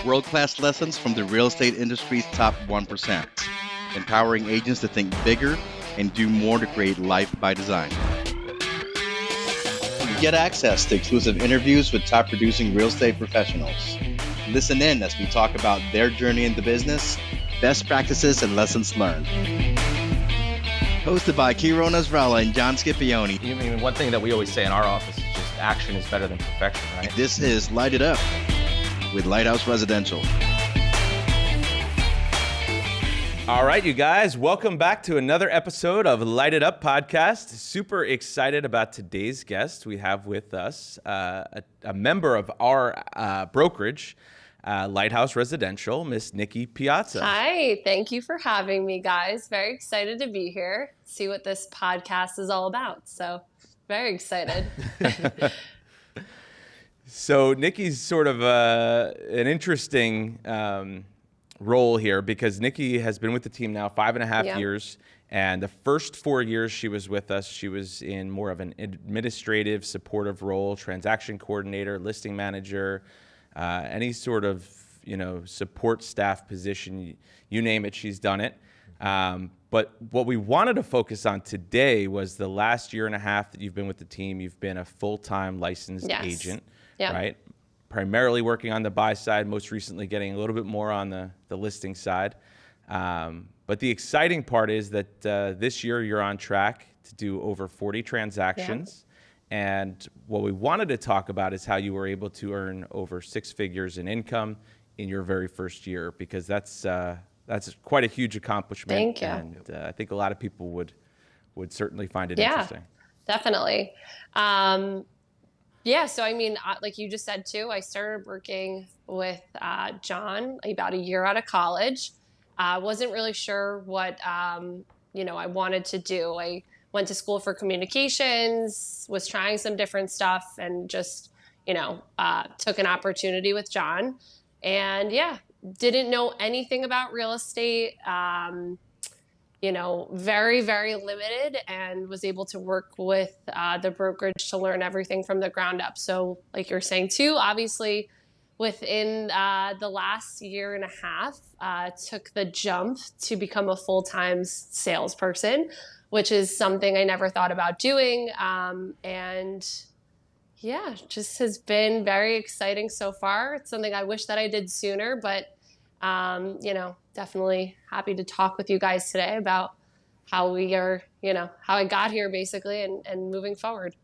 World-class lessons from the real estate industry's top 1%, empowering agents to think bigger and do more to create life by design. Get access to exclusive interviews with top producing real estate professionals. Listen in as we talk about their journey into business, best practices, and lessons learned. Hosted by Kiro Nasrallah and John Scipione. I mean, one thing that we always say in our office is just action is better than perfection, right? This is Light It Up with Lighthouse Residential. All right, you guys, welcome back to another episode of Light It Up podcast. Super excited about today's guest. We have with us a member of our brokerage, Lighthouse Residential, Miss Nikki Piazza. Hi, thank you for having me, guys. Very excited to be here, see what this podcast is all about. So, very excited. So, Nikki's sort of an interesting role here because Nikki has been with the team now 5.5 years. And the first 4 years she was with us, she was in more of an administrative, supportive role, transaction coordinator, listing manager, any sort of, support staff position, you name it, she's done it. But what we wanted to focus on today was the last 1.5 years that you've been with the team. You've been a full-time licensed agent, right? Primarily working on the buy side, most recently getting a little bit more on the listing side. But the exciting part is that this year you're on track to do over 40 transactions. And what we wanted to talk about is how you were able to earn over 6 figures in income in your very first year, because that's quite a huge accomplishment. Thank you. And I think a lot of people would certainly find it interesting. Definitely. So I mean, like you just said too, I started working with John about a year out of college. Wasn't really sure what I wanted to do. I went to school for communications, was trying some different stuff, and just took an opportunity with John. And didn't know anything about real estate. Very, very limited, and was able to work with the brokerage to learn everything from the ground up. So like you're saying too, obviously within the last 1.5 years, took the jump to become a full-time salesperson, which is something I never thought about doing. Just has been very exciting so far. It's something I wish that I did sooner, but definitely happy to talk with you guys today about how we are, how I got here basically and moving forward.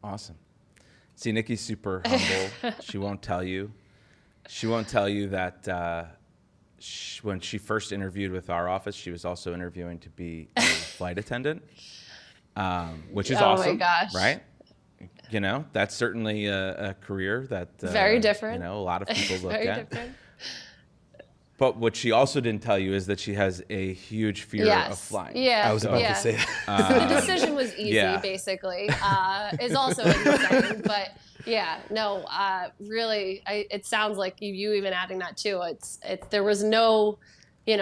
Awesome. See, Nikki's super humble. She won't tell you that when she first interviewed with our office, she was also interviewing to be a flight attendant, which is awesome. Oh my gosh. Right? That's certainly a career that very different. A lot of people look very at. Different. But what she also didn't tell you is that she has a huge fear of flying. Yeah, I was about to say that. The decision was easy, basically. Is also exciting, but really, it sounds like you even adding that too. There was no,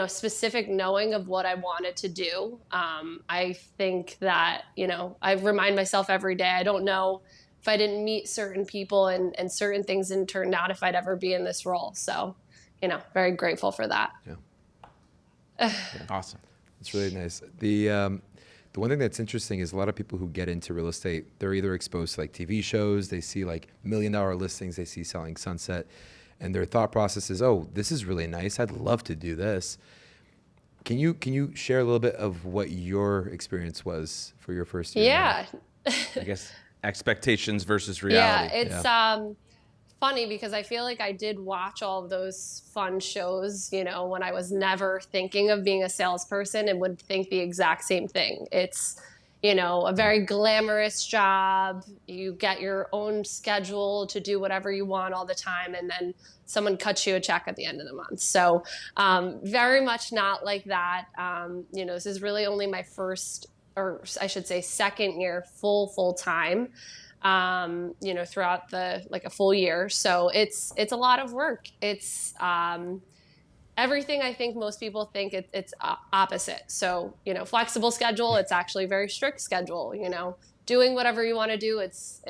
specific knowing of what I wanted to do. I think that I remind myself every day. I don't know if I didn't meet certain people and certain things didn't turn out if I'd ever be in this role. So. Very grateful for that. Yeah. Awesome. It's really nice. The one thing that's interesting is a lot of people who get into real estate, they're either exposed to like TV shows, they see like $1 million listings, they see Selling Sunset, and their thought process is, oh, this is really nice. I'd love to do this. Can you share a little bit of what your experience was for your first year? Yeah. I guess expectations versus reality. It's funny because I feel like I did watch all of those fun shows, when I was never thinking of being a salesperson and would think the exact same thing. It's, a very glamorous job. You get your own schedule to do whatever you want all the time, and then someone cuts you a check at the end of the month. So very much not like that. This is really only my first, or I should say second year full time. Throughout a full year. So it's a lot of work. It's everything I think most people think it's opposite. So, flexible schedule, it's actually a very strict schedule, doing whatever you want to do. It's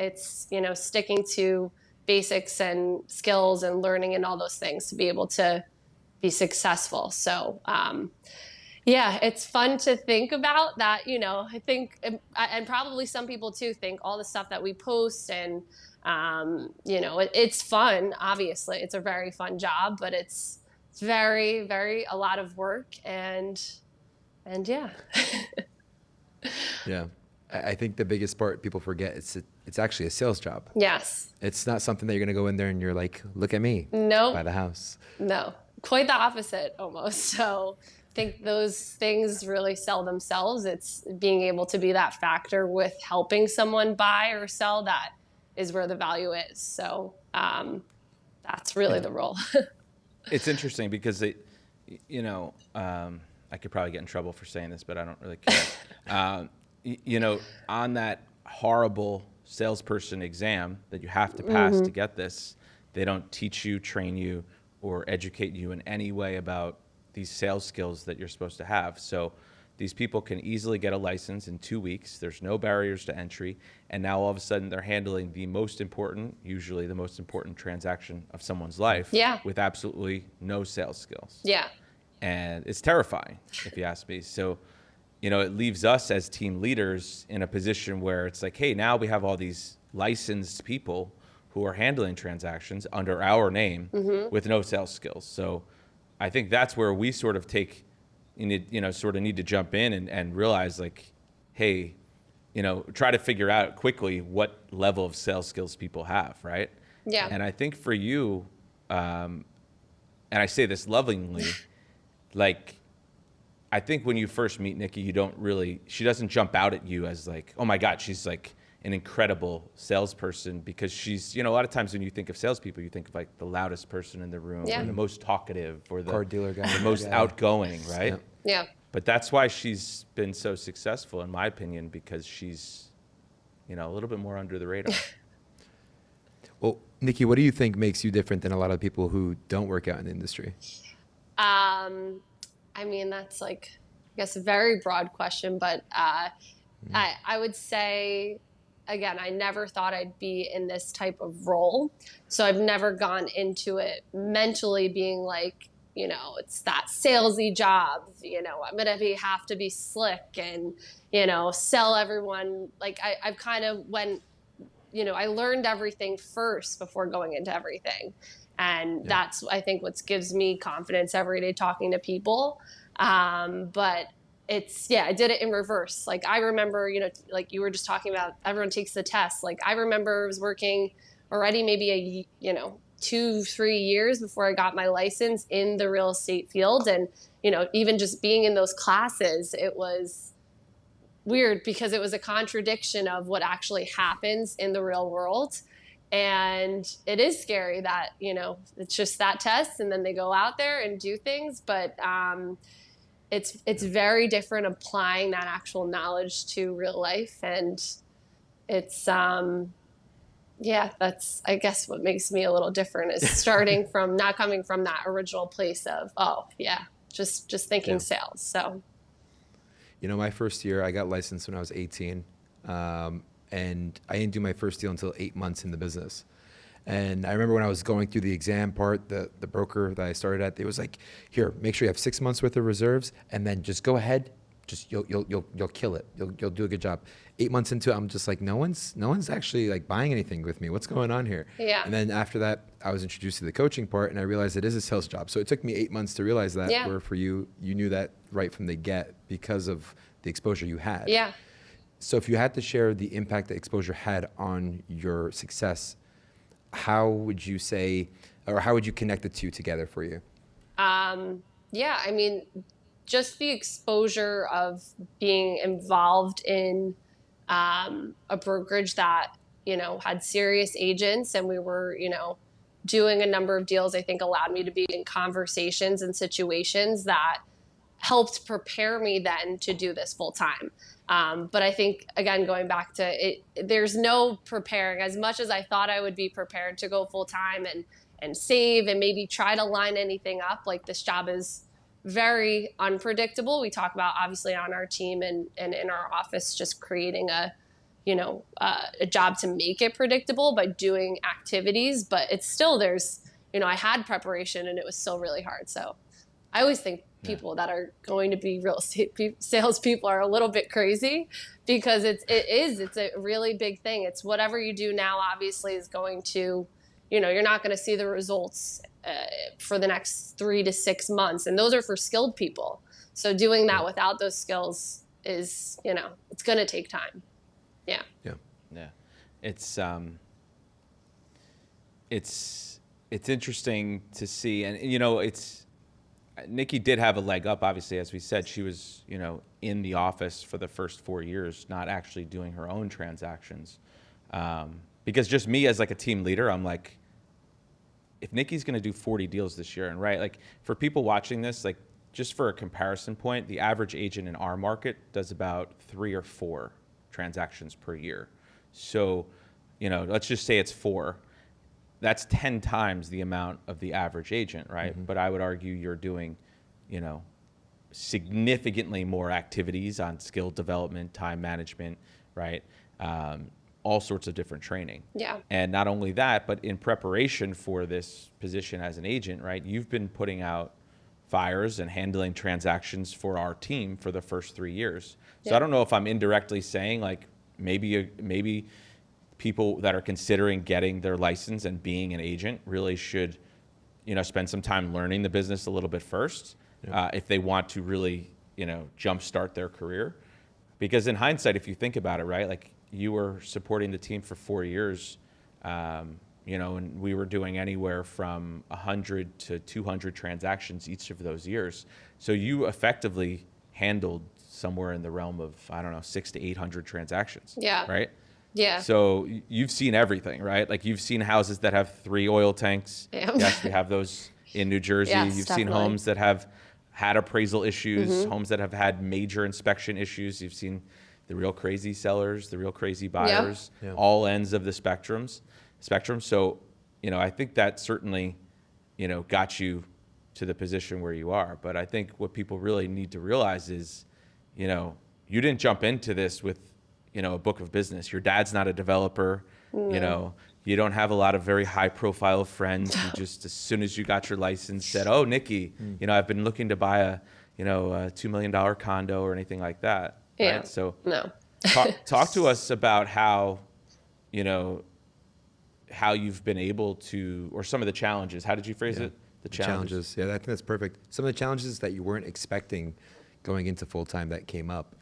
sticking to basics and skills and learning and all those things to be able to be successful. So, yeah, it's fun to think about that, I think, and probably some people too think all the stuff that we post and, it's fun. Obviously it's a very fun job, but it's very, very, a lot of work and yeah. Yeah. I think the biggest part people forget, it's actually a sales job. Yes. It's not something that you're going to go in there and you're like, look at me. Nope. Buy the house. No, quite the opposite almost. So I think those things really sell themselves. It's being able to be that factor with helping someone buy or sell, that is where the value is. So that's really the role. It's interesting because I could probably get in trouble for saying this, but I don't really care. On that horrible salesperson exam that you have to pass to get this, they don't teach you, train you, or educate you in any way about these sales skills that you're supposed to have. So these people can easily get a license in 2 weeks. There's no barriers to entry. And now all of a sudden they're handling usually the most important transaction of someone's life with absolutely no sales skills. Yeah. And it's terrifying, if you ask me. So, it leaves us as team leaders in a position where it's like, hey, now we have all these licensed people who are handling transactions under our name with no sales skills. So I think that's where we sort of need to jump in and realize, like, hey, try to figure out quickly what level of sales skills people have, right? Yeah. And I think for you, and I say this lovingly, like, I think when you first meet Nikki, she doesn't jump out at you as like, oh my God, she's like an incredible salesperson, because she's, a lot of times when you think of salespeople, you think of like the loudest person in the room, or the most talkative, or the Car dealer guy, the most outgoing, right? Yeah. But that's why she's been so successful, in my opinion, because she's, a little bit more under the radar. Well, Nikki, what do you think makes you different than a lot of people who don't work out in the industry? I mean, that's like, I guess, a very broad question, but I would say, again, I never thought I'd be in this type of role. So I've never gone into it mentally being like, it's that salesy job, I'm going to have to be slick and, sell everyone. Like I've kind of I learned everything first before going into everything. And that's, I think, what gives me confidence every day talking to people. But I did it in reverse. Like I remember, like you were just talking about, everyone takes the test. Like I remember I was working already maybe 2-3 years before I got my license in the real estate field. And, even just being in those classes, it was weird because it was a contradiction of what actually happens in the real world. And it is scary that, it's just that test and then they go out there and do things. But it's very different applying that actual knowledge to real life. And it's, that's, I guess, what makes me a little different is starting from not coming from that original place of, just thinking sales. So, my first year, I got licensed when I was 18. And I didn't do my first deal until 8 months in the business. And I remember when I was going through the exam part, the broker that I started at, it was like, here, make sure you have 6 months worth of reserves, and then just go ahead, just you'll kill it. You'll do a good job. 8 months into it, I'm just like, no one's actually like buying anything with me. What's going on here? Yeah. And then after that, I was introduced to the coaching part, and I realized it is a sales job. So it took me 8 months to realize that. Yeah. Where for you knew that right from the get because of the exposure you had. Yeah. So if you had to share the impact that exposure had on your success, how would you say, or how would you connect the two together for you? I mean, just the exposure of being involved in a brokerage that, had serious agents, and we were, doing a number of deals, I think allowed me to be in conversations and situations that helped prepare me then to do this full time. But I think, again, going back to it, there's no preparing. As much as I thought I would be prepared to go full time and save and maybe try to line anything up, like this job is very unpredictable. We talk about, obviously, on our team and in our office, just creating a a job to make it predictable by doing activities, but it's still, I had preparation and it was still really hard. So I always think people that are going to be real estate salespeople are a little bit crazy, because it's a really big thing. It's whatever you do now obviously is going to, you're not going to see the results for the next 3 to 6 months. And those are for skilled people. So doing that without those skills is, it's going to take time. Yeah. Yeah. Yeah. It's interesting to see. And, Nikki did have a leg up, obviously, as we said. She was, in the office for the first 4 years, not actually doing her own transactions. Because just me as like a team leader, I'm like, if Nikki's going to do 40 deals this year, and like for people watching this, like just for a comparison point, the average agent in our market does about 3 or 4 transactions per year. So, let's just say it's 4. That's 10 times the amount of the average agent, right? Mm-hmm. But I would argue you're doing, significantly more activities on skill development, time management, right? All sorts of different training. Yeah. And not only that, but in preparation for this position as an agent, right? You've been putting out fires and handling transactions for our team for the first 3 years. So I don't know if I'm indirectly saying like maybe people that are considering getting their license and being an agent really should, spend some time learning the business a little bit first, if they want to really, jumpstart their career. Because in hindsight, if you think about it, right, like you were supporting the team for 4 years, and we were doing anywhere from 100 to 200 transactions each of those years. So you effectively handled somewhere in the realm of, 600 to 800 transactions. Yeah. Right? Yeah. So you've seen everything, right? Like you've seen houses that have 3 oil tanks. Yeah. Yes, we have those in New Jersey. Yes, you've definitely. seen homes that have had appraisal issues, homes that have had major inspection issues. You've seen the real crazy sellers, the real crazy buyers, all ends of the spectrum. So, I think that certainly, got you to the position where you are. But I think what people really need to realize is, you didn't jump into this with, a book of business. Your dad's not a developer. You don't have a lot of very high profile friends who just, as soon as you got your license, said, "Oh, Nikki, I've been looking to buy a $2 million condo," or anything like that. Yeah. Right? So no. talk to us about how you've been able to, or some of the challenges. How did you phrase it? The challenges. Yeah, I think that's perfect. Some of the challenges that you weren't expecting going into full time that came up,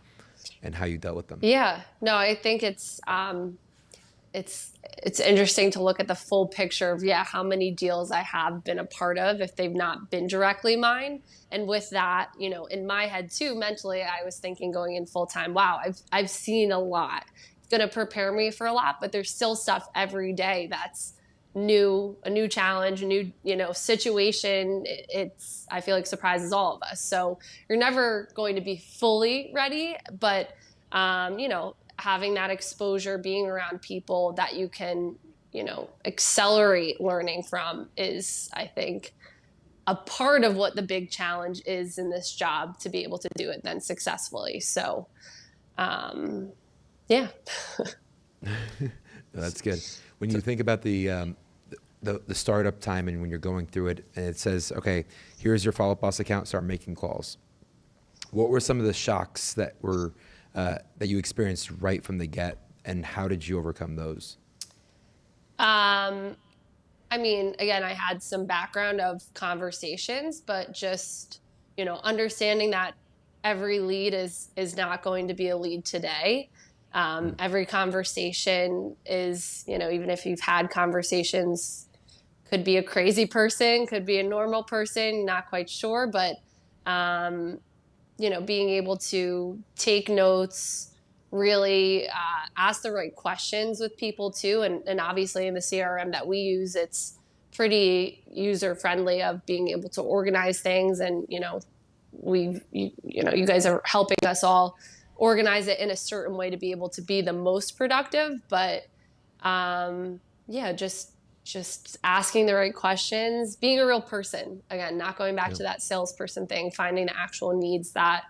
and how you dealt with them. Yeah, no, I think it's interesting to look at the full picture of how many deals I have been a part of if they've not been directly mine. And with that, in my head too, mentally, I was thinking going in full time, wow, I've seen a lot. It's going to prepare me for a lot, but there's still stuff every day that's new, a new challenge, a new, situation. I feel like surprises all of us. So you're never going to be fully ready, but, having that exposure, being around people that you can, accelerate learning from is, I think, a part of what the big challenge is in this job, to be able to do it then successfully. So, yeah. That's good. When you think about the startup time and when you're going through it, and it says, okay, here's your Follow Up Boss account, start making calls. What were some of the shocks that were that you experienced right from the get, and how did you overcome those? Again, I had some background of conversations, but just, understanding that every lead is not going to be a lead today. Every conversation is, even if you've had conversations, could be a crazy person, could be a normal person, not quite sure, but, being able to take notes, really ask the right questions with people too. And obviously in the CRM that we use, it's pretty user friendly of being able to organize things. And, you guys are helping us all organize it in a certain way to be able to be the most productive. But just asking the right questions, being a real person, again, not going back to that salesperson thing, finding the actual needs that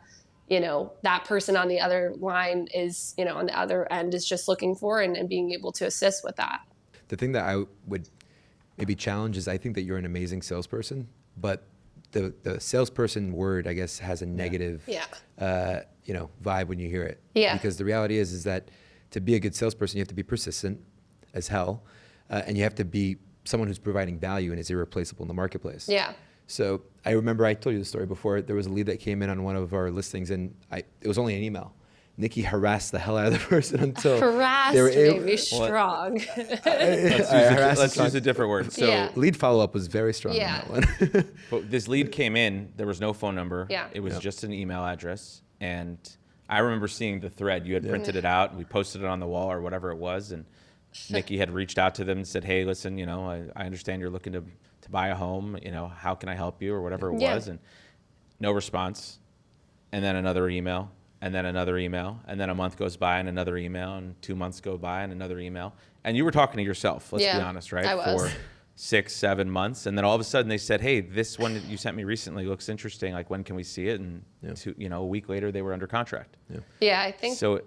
that person on the other line is, on the other end is just looking for and being able to assist with that. The thing that I would maybe challenge is I think that you're an amazing salesperson, but the salesperson word, I guess, has a negative, vibe when you hear it. Yeah. Because the reality is that to be a good salesperson, you have to be persistent as hell, and you have to be someone who's providing value and is irreplaceable in the marketplace. Yeah. So I remember I told you the story before. There was a lead that came in on one of our listings, and it was only an email. Nikki harassed the hell out of the person until harassed they were able. maybe strong. Let's use a different word. So lead follow-up was very strong on that one. But this lead came in. There was no phone number. Yeah. It was just an email address. And I remember seeing the thread. You had printed it out. And we posted it on the wall or whatever it was. And Nikki had reached out to them and said, hey, listen, I understand you're looking to buy a home. How can I help you or whatever it was? And no response. And then another email. And then another email, and then a month goes by and another email, and 2 months go by and another email. And you were talking to yourself, let's be honest, right? I was. For 6, 7 months. And then all of a sudden they said, hey, this one that you sent me recently looks interesting. Like, when can we see it? And a week later they were under contract. Yeah, I think. So.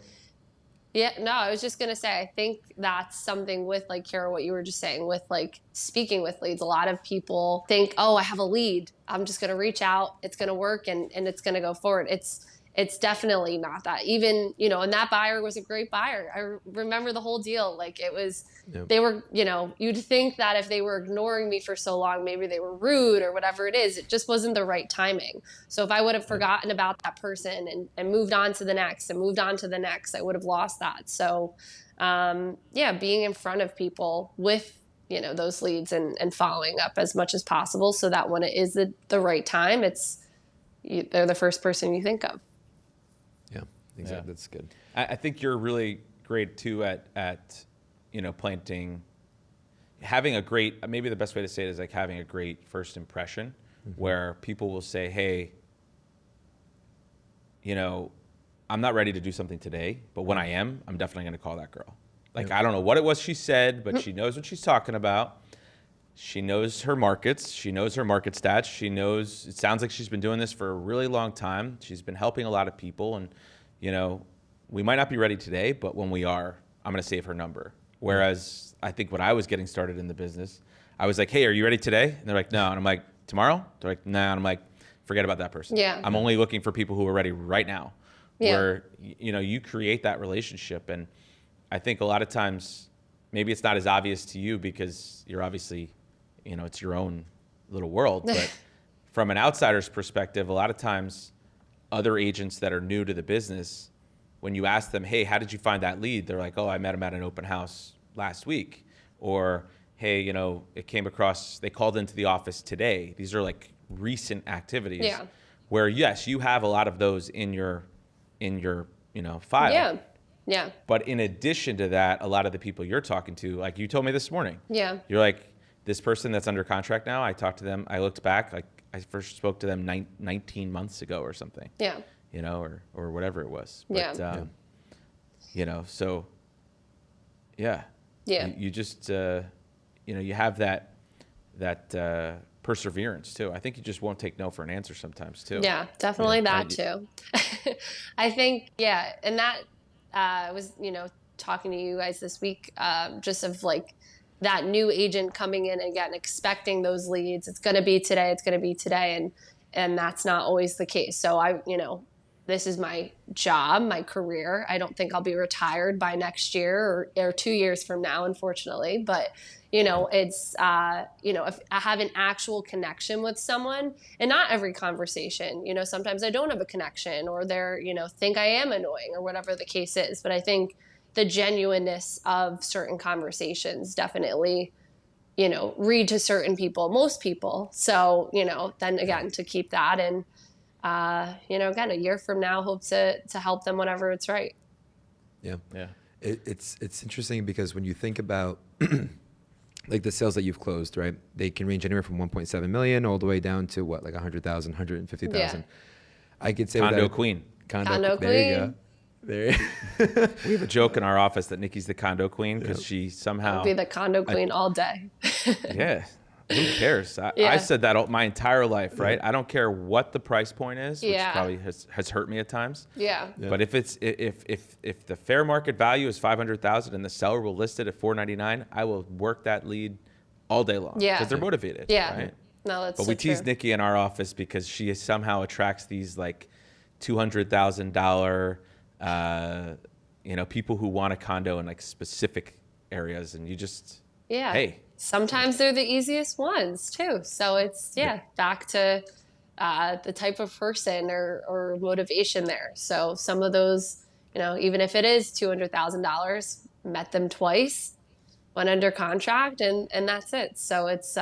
I was just going to say, I think that's something with like, Kara, what you were just saying with like speaking with leads. A lot of people think, oh, I have a lead. I'm just going to reach out. It's going to work and it's going to go forward. It's definitely not that. Even, and that buyer was a great buyer. I remember the whole deal. Like it was, they were, you'd think that if they were ignoring me for so long, maybe they were rude or whatever it is. It just wasn't the right timing. So if I would have forgotten about that person and moved on to the next and moved on to the next, I would have lost that. So, being in front of people with, those leads and following up as much as possible so that when it is the right time, they're the first person you think of. Exactly. That's good. I think you're really great too at planting, having a great, maybe the best way to say it is like having a great first impression where people will say, hey, I'm not ready to do something today, but when I am, I'm definitely going to call that girl. Like, I don't know what it was she said, but she knows what she's talking about. She knows her markets. She knows her market stats. She knows, it sounds like she's been doing this for a really long time. She's been helping a lot of people. And, we might not be ready today, but when we are, I'm going to save her number. Whereas I think when I was getting started in the business, I was like, hey, are you ready today? And they're like, no. And I'm like, tomorrow? They're like, no. And I'm like, forget about that person. Yeah. I'm only looking for people who are ready right now. Yeah. Where, you create that relationship. And I think a lot of times, maybe it's not as obvious to you because you're obviously, it's your own little world. But from an outsider's perspective, a lot of times other agents that are new to the business, when you ask them, hey, how did you find that lead? They're like, oh, I met him at an open house last week. Or, hey, it came across, they called into the office today. These are like recent activities. Yeah. Where, yes, you have a lot of those in your file. Yeah. Yeah. But in addition to that, a lot of the people you're talking to, like you told me this morning. Yeah. You're like, this person that's under contract now, I talked to them, I looked back, like I first spoke to them 19 months ago or something. Yeah. Or whatever it was. But, so, yeah. Yeah. You just, you have that perseverance too. I think you just won't take no for an answer sometimes too. Yeah, definitely that too. I think, and that was, talking to you guys this week, just of like that new agent coming in and again, expecting those leads. It's going to be today. It's going to be today. And that's not always the case. So this is my job, my career. I don't think I'll be retired by next year or 2 years from now, unfortunately. But, it's, if I have an actual connection with someone, and not every conversation, sometimes I don't have a connection or they're, think I am annoying or whatever the case is. But I think the genuineness of certain conversations definitely, read to certain people, most people. So, then again, to keep that and, again, a year from now, hope to help them whenever it's right. Yeah. Yeah. It's interesting because when you think about like the sales that you've closed, right? They can range anywhere from 1.7 million all the way down to what, like 100,000, 150,000. Yeah. I could say Condo Queen. Condo Queen. There you go. We have a joke in our office that Nikki's the Condo Queen because she somehow I'll be the Condo Queen all day. Yeah. Who cares? I Yeah. said that my entire life, right? I don't care what the price point is, which Yeah. probably has hurt me at times. Yeah. But if the fair market value is 500,000 and the seller will list it at 499, I will work that lead all day long. Yeah. Because they're motivated. Yeah. Right? No, that's But so we tease true. Nikki in our office because she somehow attracts these like $200,000, people who want a condo in like specific areas, and you just, Yeah. hey. Sometimes they're the easiest ones too. So it's back to the type of person or motivation there. So some of those, even if it is $200,000, met them twice, went under contract, and that's it. So it's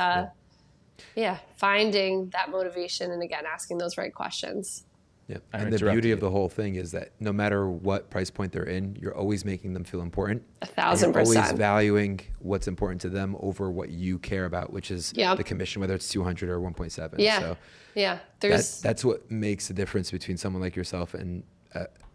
finding that motivation and again asking those right questions. Yeah. I And the interrupted beauty you. of the whole thing is that no matter what price point they're in, you're always making them feel important. 1,000%. You're always valuing what's important to them over what you care about, which is Yep. the commission, whether it's 200 or 1.7. Yeah. So Yeah. There's that's what makes the difference between someone like yourself and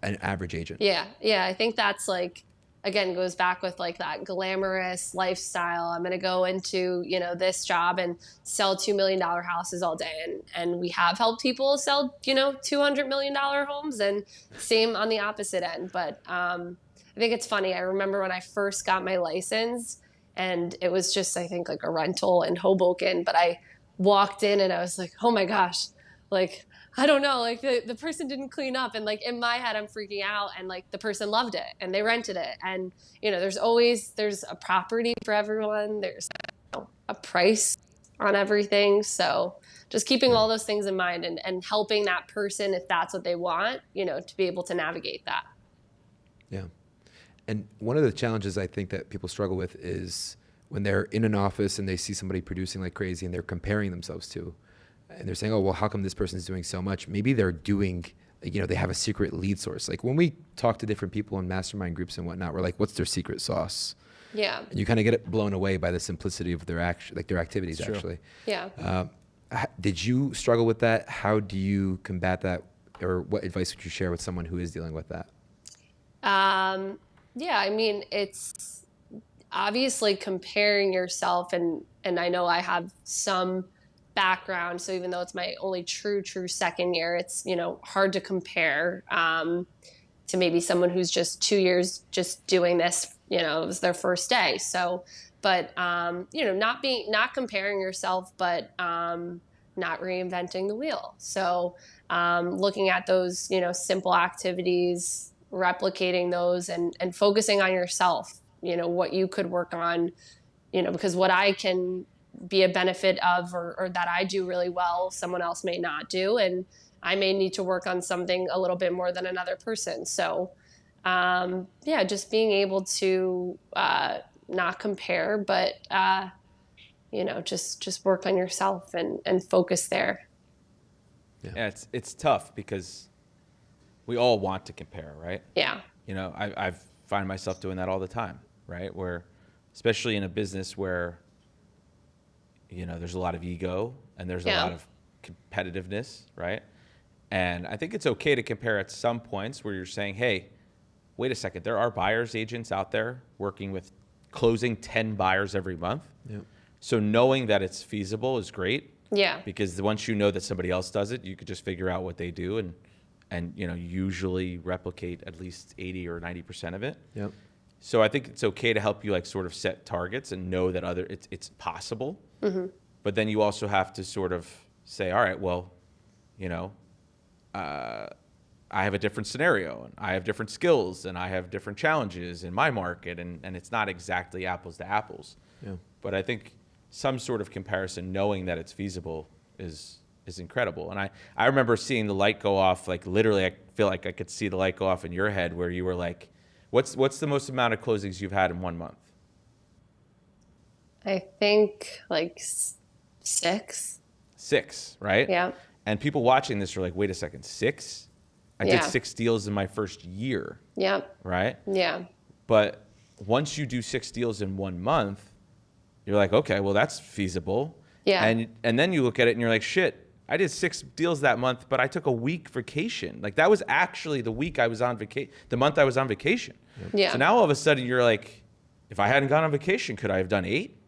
an average agent. Yeah. I think that's like, again, goes back with like that glamorous lifestyle. I'm going to go into, this job and sell $2 million houses all day. And we have helped people sell, $200 million homes, and same on the opposite end. But I think it's funny. I remember when I first got my license and it was just, I think like a rental in Hoboken, but I walked in and I was like, oh my gosh, like, I don't know, like the person didn't clean up, and like in my head I'm freaking out, and like the person loved it and they rented it, and there's a property for everyone, there's a price on everything, so just keeping all those things in mind and helping that person if that's what they want, to be able to navigate that. Yeah. And one of the challenges I think that people struggle with is when they're in an office and they see somebody producing like crazy and they're comparing themselves to, and they're saying, oh, well, how come this person's doing so much? Maybe they're doing, they have a secret lead source. Like when we talk to different people in mastermind groups and whatnot, we're like, what's their secret sauce? Yeah. And you kind of get it blown away by the simplicity of their activities, actually. Yeah. Did you struggle with that? How do you combat that? Or what advice would you share with someone who is dealing with that? Yeah, I mean, it's obviously comparing yourself, and I know I have some background, so even though it's my only true second year, it's hard to compare to maybe someone who's just 2 years just doing this, it was their first day. So but not comparing yourself, but not reinventing the wheel. So looking at those simple activities, replicating those, and focusing on yourself, what you could work on, because what I can be a benefit of or that I do really well, someone else may not do, and I may need to work on something a little bit more than another person. So just being able to not compare, but just work on yourself and focus there. Yeah, it's tough because we all want to compare, right? Yeah. I find myself doing that all the time, right? Where, especially in a business where, there's a lot of ego and there's a lot of competitiveness, right? And I think it's okay to compare at some points where you're saying, hey, wait a second, there are buyer's agents out there working with closing 10 buyers every month. Yep. So knowing that it's feasible is great. Yeah. Because once you know that somebody else does it, you could just figure out what they do and usually replicate at least 80 or 90% of it. Yep. So I think it's okay to help you sort of set targets and know that it's possible. Mm-hmm. But then you also have to sort of say, all right, well, I have a different scenario and I have different skills and I have different challenges in my market, and it's not exactly apples to apples. Yeah. But I think some sort of comparison, knowing that it's feasible, is incredible. And I remember seeing the light go off, like literally I feel like I could see the light go off in your head where you were like, what's the most amount of closings you've had in 1 month? I think like 6. 6, right? Yeah. And people watching this are like, wait a second, 6? I did 6 deals in my first year. Yep. Right? Yeah. But once you do 6 deals in 1 month, you're like, okay, well, that's feasible. Yeah. And then you look at it and you're like, shit, I did 6 deals that month, but I took a week vacation. Like that was actually the week I was on vacation, the month I was on vacation. Yep. Yeah. So now all of a sudden you're like, if I hadn't gone on vacation, could I have done 8?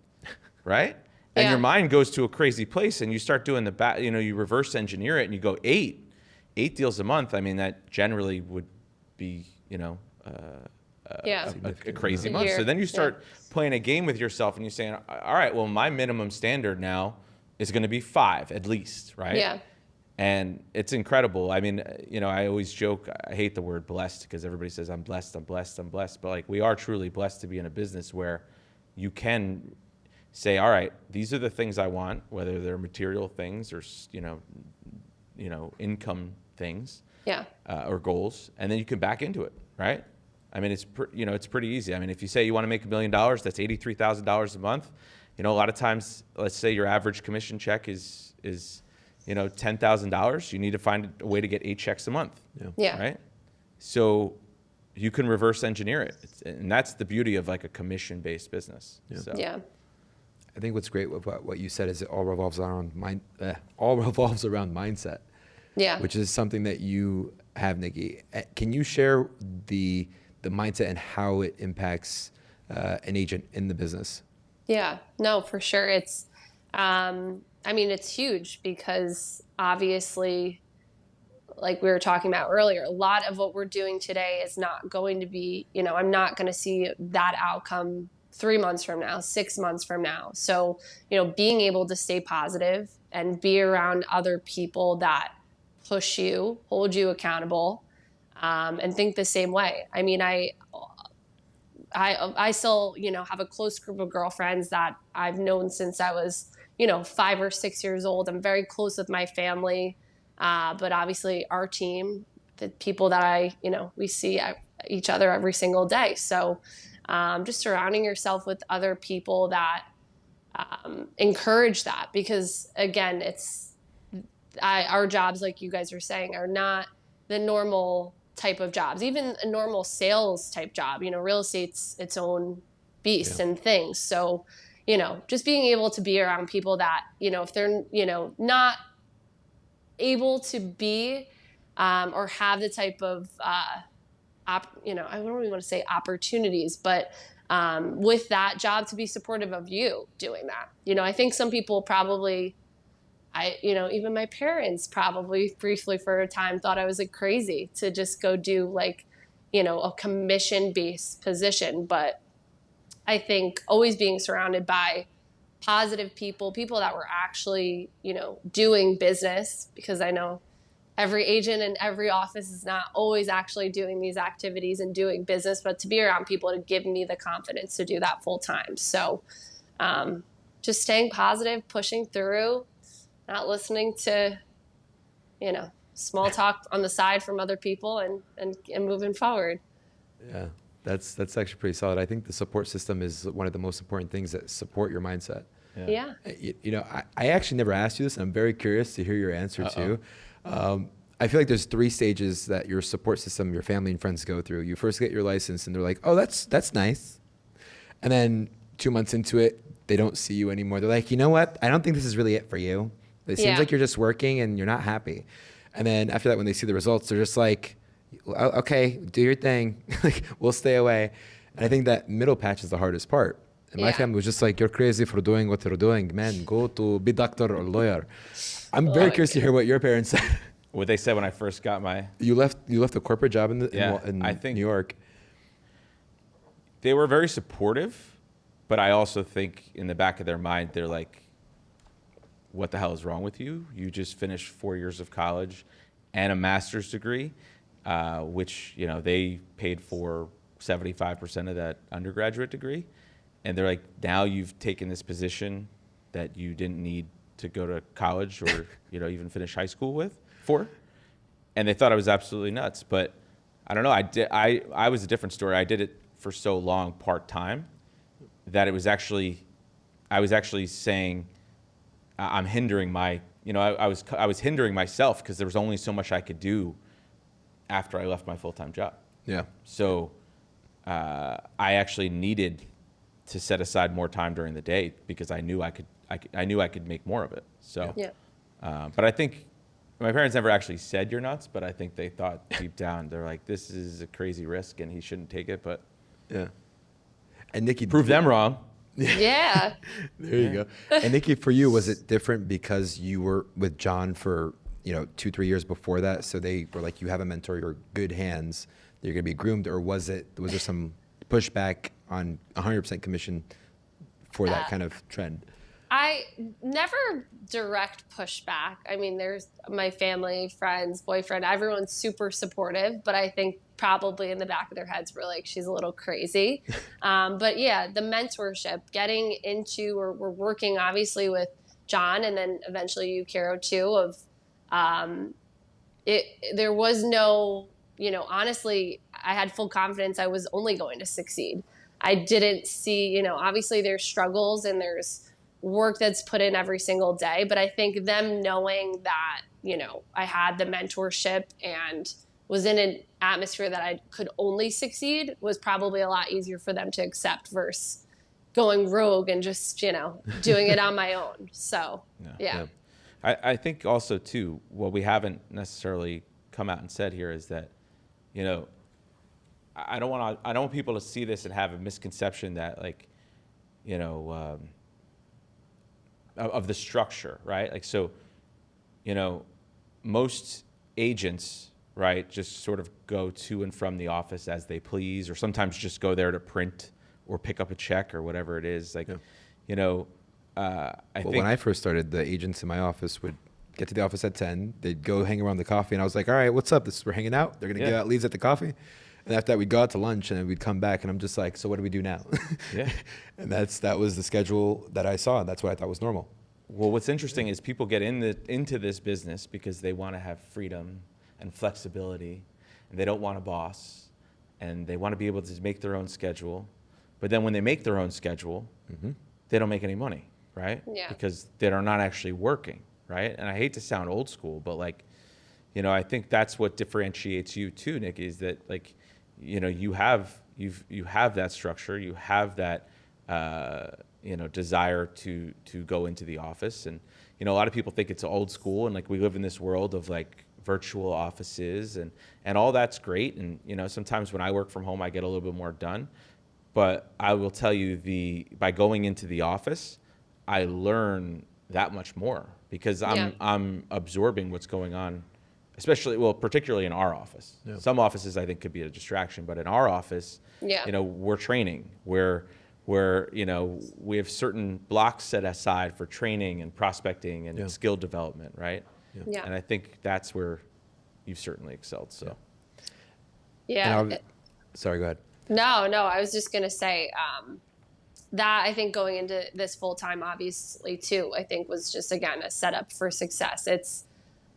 Right? And your mind goes to a crazy place, and you start doing you reverse engineer it, and you go eight deals a month. I mean, that generally would be, a crazy month. So then you start playing a game with yourself, and you're saying, all right, well, my minimum standard now is going to be 5 at least, right? Yeah. And it's incredible. I mean, I always joke, I hate the word blessed because everybody says I'm blessed, I'm blessed, I'm blessed. But like, we are truly blessed to be in a business where you can say, all right, these are the things I want, whether they're material things or, income things, or goals. And then you can back into it, right? I mean, it's pretty easy. I mean, if you say you want to make $1 million, that's $83,000 a month. A lot of times, let's say your average commission check is $10,000. You need to find a way to get 8 checks a month. Yeah. Right. So you can reverse engineer it, and that's the beauty of like a commission-based business. Yeah. So. I think what's great with what you said is it all revolves around mindset. Yeah. Which is something that you have, Nikki. Can you share the mindset and how it impacts an agent in the business? Yeah, no, for sure. It's, it's huge because obviously, like we were talking about earlier, a lot of what we're doing today is not going to be, I'm not going to see that outcome 3 months from now, 6 months from now. So, being able to stay positive and be around other people that push you, hold you accountable, and think the same way. I mean, I still, have a close group of girlfriends that I've known since I was, 5 or 6 years old. I'm very close with my family. But obviously our team, the people that we see each other every single day. So just surrounding yourself with other people that encourage that, because again, our jobs, like you guys are saying, are not the normal type of jobs, even a normal sales type job. Real estate's its own beast and things. So, just being able to be around people that, if they're, not able to be or have the type of, I don't even want to say opportunities, but with that job to be supportive of you doing that. I think some people probably, even my parents probably briefly for a time thought I was like crazy to just go do like, a commission-based position. But I think always being surrounded by positive people that were actually, doing business, because I know every agent in every office is not always actually doing these activities and doing business, but to be around people to give me the confidence to do that full time. So just staying positive, pushing through, not listening to, small talk on the side from other people and moving forward. Yeah, that's actually pretty solid. I think the support system is one of the most important things that support your mindset. Yeah. I actually never asked you this, and I'm very curious to hear your answer too. I feel like there's 3 stages that your support system, your family and friends go through. You first get your license and they're like, oh, that's nice. And then 2 months into it, they don't see you anymore. They're like, you know what? I don't think this is really it for you. It seems like you're just working and you're not happy. And then after that, when they see the results, they're just like, okay, do your thing. Like, we'll stay away. And I think that middle patch is the hardest part. And my family was just like, you're crazy for doing what you're doing. Man, go to be doctor or lawyer. I'm very curious to hear what your parents said. What they said when I first got my... You left a corporate job in I think New York. They were very supportive, but I also think in the back of their mind, they're like, what the hell is wrong with you? You just finished 4 years of college and a master's degree, which, they paid for 75% of that undergraduate degree. And they're like, now you've taken this position that you didn't need to go to college or, even finish high school for. And they thought I was absolutely nuts. But I don't know. I was a different story. I did it for so long part-time that I was actually saying I'm hindering my, I was hindering myself because there was only so much I could do after I left my full-time job. Yeah. So I actually needed to set aside more time during the day because I knew I could make more of it. So, but I think my parents never actually said you're nuts, but I think they thought deep down, they're like, this is a crazy risk and he shouldn't take it, but yeah. And Nikki, prove them wrong. Yeah. There you go. And Nikki, for you, was it different because you were with John for, 2-3 years before that? So they were like, you have a mentor, you're good hands, you're going to be groomed, or was there some pushback on 100% commission for that kind of trend? I never direct pushback. I mean, there's my family, friends, boyfriend, everyone's super supportive, but I think probably in the back of their heads, we're like, she's a little crazy. But yeah, the mentorship, getting into, or we're working obviously with John and then eventually you, Karo, too, of there was no, honestly, I had full confidence I was only going to succeed. I didn't see, obviously there's struggles and there's work that's put in every single day. But I think them knowing that, I had the mentorship and was in an atmosphere that I could only succeed was probably a lot easier for them to accept versus going rogue and just, doing it on my own. So, yeah. I think also too, what we haven't necessarily come out and said here is that, I don't want people to see this and have a misconception that like, of the structure, right? Like, so, most agents, right, just sort of go to and from the office as they please, or sometimes just go there to print or pick up a check or whatever it is. Like, I think when I first started, the agents in my office would get to the office at 10. They'd go hang around the coffee, and I was like, all right, what's up? We're hanging out. They're going to give out leads at the coffee. And after that, we'd go out to lunch, and then we'd come back, and I'm just like, so what do we do now? Yeah. And that was the schedule that I saw, and that's what I thought was normal. Well, what's interesting is people get into this business because they want to have freedom and flexibility, and they don't want a boss, and they want to be able to make their own schedule. But then when they make their own schedule, they don't make any money, right? Yeah. Because they are not actually working, right? And I hate to sound old school, but like, I think that's what differentiates you too, Nick, is that like, you have that structure, you have that desire to go into the office. And a lot of people think it's old school, and like we live in this world of like virtual offices, and all that's great. And sometimes when I work from home, I get a little bit more done. But I will tell you, by going into the office, I learn that much more because I'm absorbing what's going on. Particularly in our office. Yeah. Some offices I think could be a distraction, but in our office, we're training. We have certain blocks set aside for training and prospecting and skill development, right? Yeah. And I think that's where you've certainly excelled. So. Yeah. Sorry, go ahead. No, I was just gonna say that I think going into this full time, obviously too, I think was just again a setup for success. It's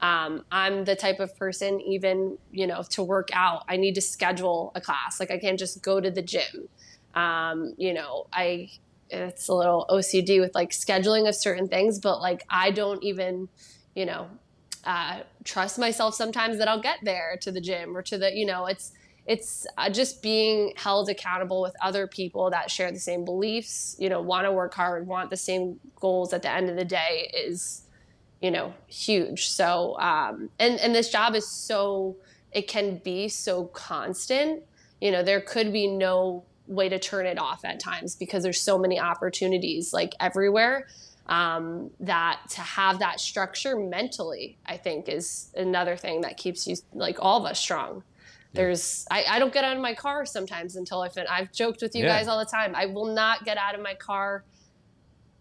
I'm the type of person, even, to work out, I need to schedule a class. Like I can't just go to the gym. It's a little OCD with like scheduling of certain things, but like, I don't even, trust myself sometimes that I'll get there to the gym or to the, it's just being held accountable with other people that share the same beliefs, want to work hard, want the same goals at the end of the day is, huge. So, and this job is it can be so constant, there could be no way to turn it off at times because there's so many opportunities like everywhere, that to have that structure mentally, I think is another thing that keeps you, like all of us, strong. I don't get out of my car sometimes until I've joked with you guys all the time. I will not get out of my car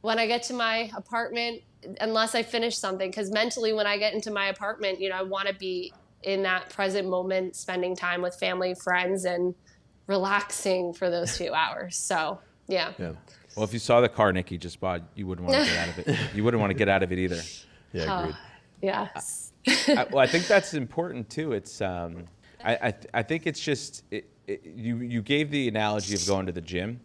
when I get to my apartment unless I finish something, because mentally when I get into my apartment, I want to be in that present moment, spending time with family, friends, and relaxing for those few hours. So yeah. Well, if you saw the car Nikki just bought, you wouldn't want to get out of it. You wouldn't want to get out of it either. Yeah, agreed. Yes. I think that's important too. It's I think it's just you gave the analogy of going to the gym,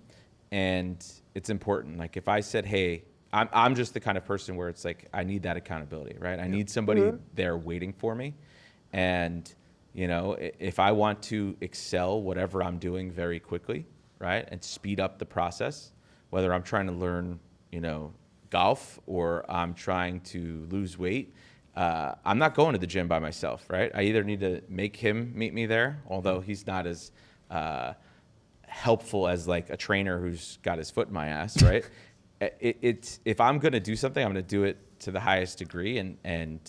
and it's important. Like if I said, hey, I'm just the kind of person where it's like I need that accountability, right? I need somebody there waiting for me, and if I want to excel whatever I'm doing very quickly, right, and speed up the process, whether I'm trying to learn golf or I'm trying to lose weight, I'm not going to the gym by myself, right? I either need to make him meet me there, although he's not as helpful as like a trainer who's got his foot in my ass, right? It's if I'm going to do something, I'm going to do it to the highest degree and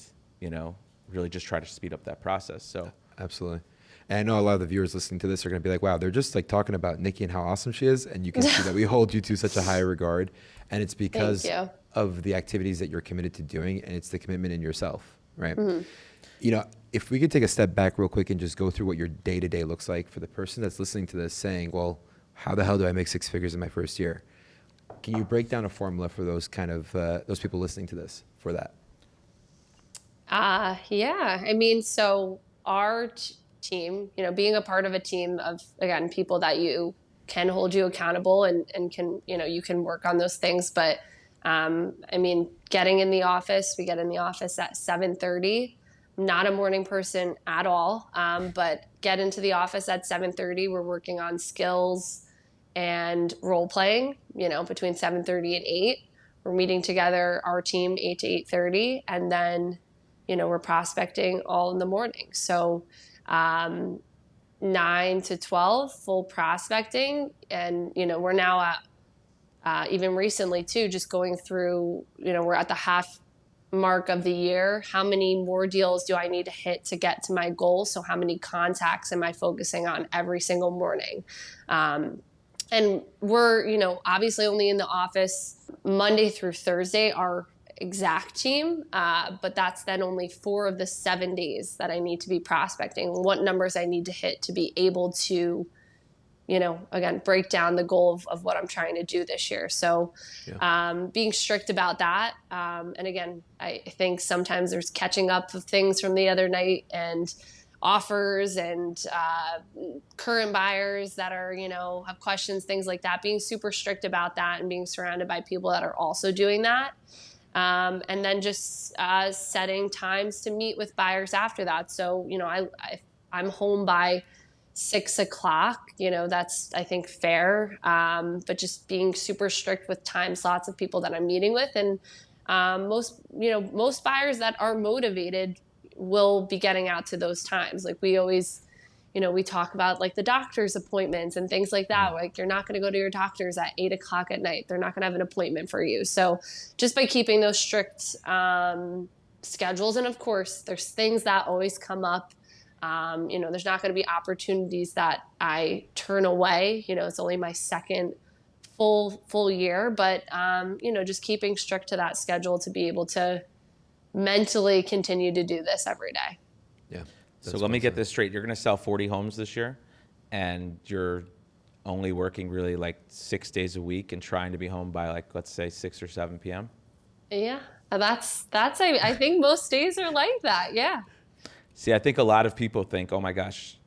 really just try to speed up that process. So absolutely. And I know a lot of the viewers listening to this are going to be like, wow, they're just like talking about Nikki and how awesome she is. And you can see that we hold you to such a high regard. And it's because of the activities that you're committed to doing, and it's the commitment in yourself, right? If we could take a step back real quick and just go through what your day-to-day looks like for the person that's listening to this saying, well, how the hell do I make 6 figures in my first year? Can you break down a formula for those kind of, those people listening to this for that? Yeah. I mean, so our team, being a part of a team of, again, people that you can hold you accountable and can, you can work on those things. But, I mean, getting in the office, we get in the office at 7:30. Not a morning person at all, but get into the office at 7:30. We're working on skills and role playing, between 7:30 and 8. We're meeting together, our team, 8 to 8:30, and then, we're prospecting all in the morning. So 9 to 12, full prospecting. And, we're now at, even recently too, just going through, we're at the half mark of the year. How many more deals do I need to hit to get to my goal? So how many contacts am I focusing on every single morning? And we're, obviously only in the office Monday through Thursday, our exact team. But that's then only 4 of the 7 days that I need to be prospecting, what numbers I need to hit to be able to, again, break down the goal of what I'm trying to do this year. So being strict about that. And again, I think sometimes there's catching up of things from the other night and offers and current buyers that are, have questions, things like that, being super strict about that and being surrounded by people that are also doing that. And then just setting times to meet with buyers after that. So, I'm home by 6 o'clock, that's, I think, fair. But just being super strict with time slots of people that I'm meeting with. And most buyers that are motivated will be getting out to those times. Like we always, we talk about like the doctor's appointments and things like that. Like you're not going to go to your doctor's at 8 o'clock at night. They're not going to have an appointment for you. So just by keeping those strict schedules. And of course, there's things that always come up. There's not going to be opportunities that I turn away. It's only my second full year, but, just keeping strict to that schedule to be able to mentally continue to do this every day. Yeah. So let me get this straight. You're going to sell 40 homes this year, and you're only working really like 6 days a week and trying to be home by like, let's say 6 or 7 p.m. Yeah, that's, I think most days are like that. Yeah. See, I think a lot of people think, oh my gosh,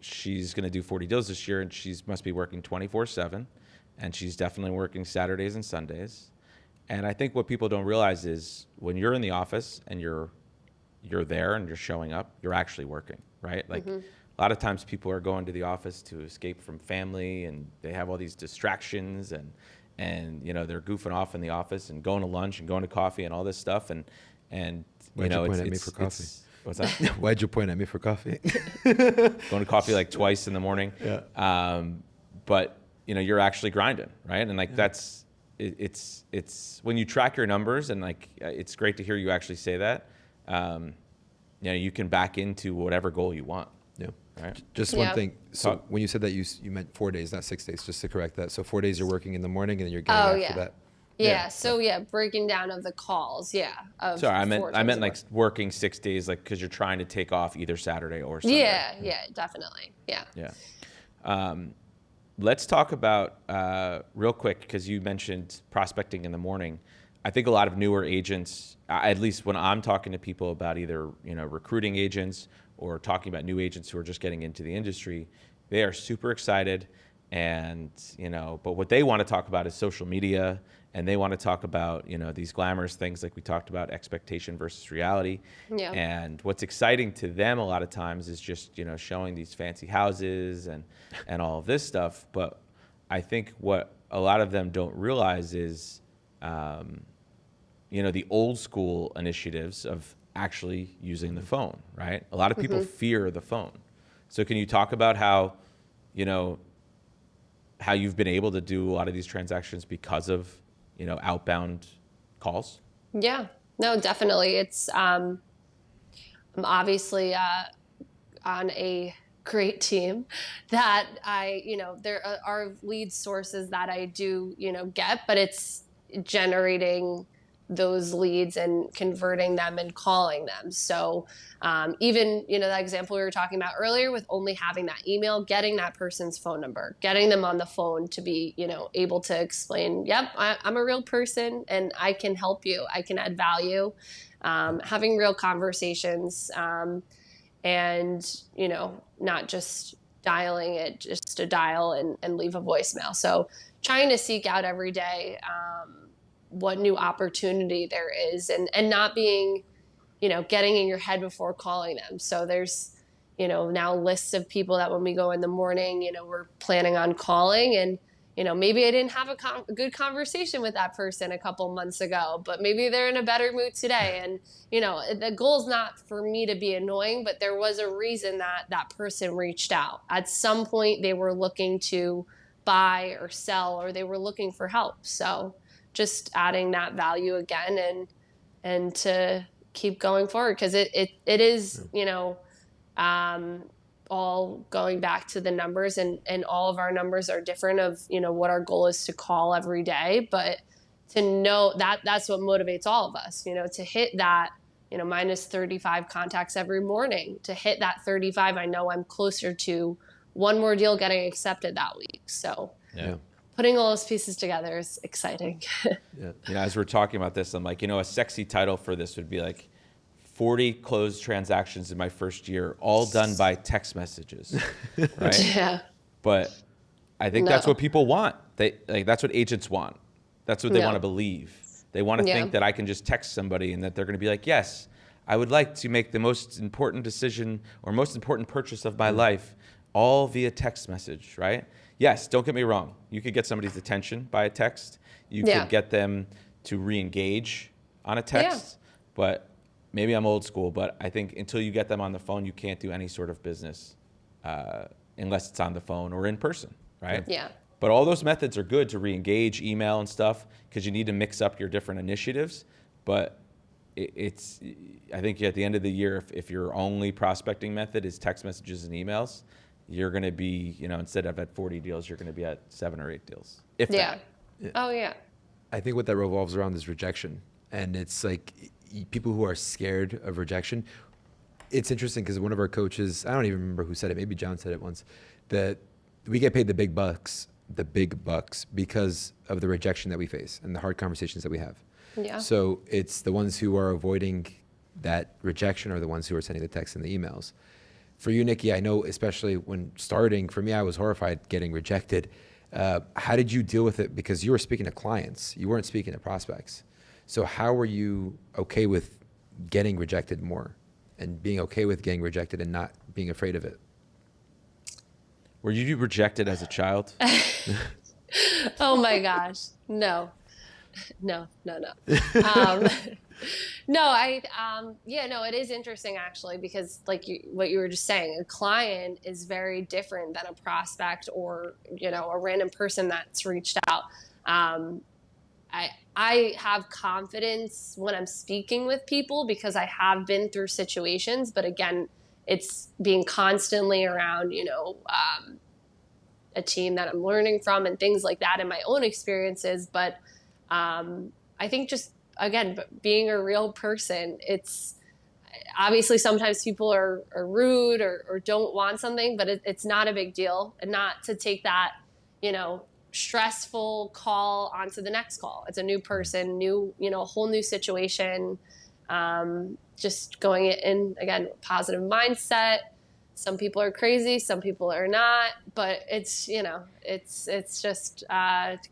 she's going to do 40 deals this year and she must be working 24/7, and she's definitely working Saturdays and Sundays. And I think what people don't realize is when you're in the office and you're there and you're showing up, you're actually working, right? Like a lot of times people are going to the office to escape from family, and they have all these distractions and they're goofing off in the office and going to lunch and going to coffee and all this stuff. And Why'd you point at me for coffee? What's that? Why'd you point at me for coffee? Going to coffee like twice in the morning. Yeah. But you're actually grinding, right? And like it's when you track your numbers, and like it's great to hear you actually say that. You can back into whatever goal you want. Yeah. Right. Just one thing. So when you said that, you meant 4 days, not 6 days, just to correct that. So 4 days you're working in the morning, and then you're getting after that. Yeah. So breaking down of the calls. Yeah. Sorry, I meant like working 6 days, like because you're trying to take off either Saturday or Sunday. Yeah, definitely. Yeah. Yeah. Let's talk about real quick, because you mentioned prospecting in the morning. I think a lot of newer agents, at least when I'm talking to people about either recruiting agents or talking about new agents who are just getting into the industry, they are super excited, and but what they want to talk about is social media, and they want to talk about these glamorous things like we talked about, expectation versus reality. Yeah. And what's exciting to them a lot of times is just showing these fancy houses and all of this stuff. But I think what a lot of them don't realize is the old school initiatives of actually using the phone, right? A lot of people fear the phone. So can you talk about how how you've been able to do a lot of these transactions because of, outbound calls? Yeah, no, definitely. It's I'm obviously on a great team that there are lead sources that I do, get, but it's generating those leads and converting them and calling them. So even, that example we were talking about earlier with only having that email, getting that person's phone number, getting them on the phone to be, able to explain, yep, I'm a real person and I can help you. I can add value. Having real conversations. And not just dialing it just to dial and leave a voicemail. So trying to seek out every day what new opportunity there is, and not being getting in your head before calling them. So there's now lists of people that when we go in the morning, we're planning on calling, and maybe I didn't have a good conversation with that person a couple months ago, but maybe they're in a better mood today. And, the goal is not for me to be annoying, but there was a reason that person reached out. At some point, they were looking to buy or sell, or they were looking for help. So just adding that value again and to keep going forward, because it is, all going back to the numbers, and all of our numbers are different of, what our goal is to call every day. But to know that that's what motivates all of us, to hit that, minus 35 contacts every morning. To hit that 35, I know I'm closer to one more deal getting accepted that week. So putting all those pieces together is exciting. As we're talking about this, I'm like, a sexy title for this would be like 40 closed transactions in my first year, all done by text messages, right? Yeah. But I think that's what people want. That's what agents want. That's what they want to believe. They want to think that I can just text somebody and that they're going to be like, yes, I would like to make the most important decision or most important purchase of my life, all via text message, right? Yes, don't get me wrong. You could get somebody's attention by a text. You could get them to re-engage on a text, but maybe I'm old school, but I think until you get them on the phone, you can't do any sort of business unless it's on the phone or in person, right? Yeah. But all those methods are good to re-engage, email and stuff, because you need to mix up your different initiatives. But I think at the end of the year, if your only prospecting method is text messages and emails, you're going to be, instead of at 40 deals, you're going to be at 7 or 8 deals. If that. Oh, yeah. I think what that revolves around is rejection. And it's like people who are scared of rejection. It's interesting because one of our coaches, I don't even remember who said it, maybe John said it once, that we get paid the big bucks because of the rejection that we face and the hard conversations that we have. Yeah. So it's the ones who are avoiding that rejection are the ones who are sending the texts and the emails. For you, Nikki, I know especially when starting, for me, I was horrified getting rejected. How did you deal with it? Because you were speaking to clients, you weren't speaking to prospects. So how were you okay with getting rejected more and being okay with getting rejected and not being afraid of it? Were you rejected as a child? Oh my gosh. No. No. It is interesting actually, because what you were just saying, a client is very different than a prospect or, a random person that's reached out. I have confidence when I'm speaking with people because I have been through situations, but again, it's being constantly around, a team that I'm learning from and things like that in my own experiences. But I think just, again, being a real person, it's obviously sometimes people are rude or don't want something, but it's not a big deal, and not to take that, stressful call onto the next call. It's a new person, a whole new situation. Just going in, again, positive mindset. Some people are crazy, some people are not, but it's just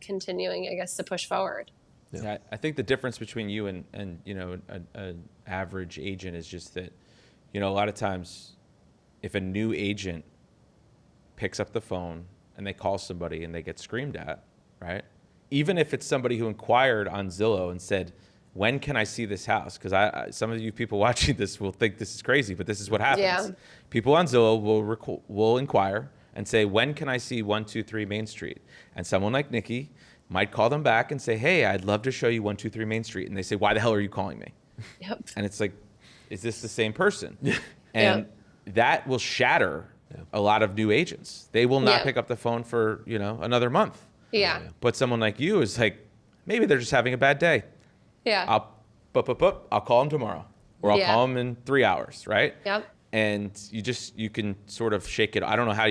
continuing, I guess, to push forward. Yeah, I think the difference between you and an average agent is just that, a lot of times if a new agent picks up the phone and they call somebody and they get screamed at, right? Even if it's somebody who inquired on Zillow and said, when can I see this house? Because some of you people watching this will think this is crazy, but this is what happens. Yeah. People on Zillow will inquire and say, when can I see 123 Main Street? And someone like Nikki might call them back and say, hey, I'd love to show you 123 Main Street. And they say, why the hell are you calling me? Yep. And it's like, is this the same person? And that will shatter a lot of new agents. They will not pick up the phone for, another month. Yeah. But someone like you is like, maybe they're just having a bad day. Yeah. I'll call them tomorrow, or I'll call them in 3 hours, right? Yep. And you can sort of shake it. I don't know how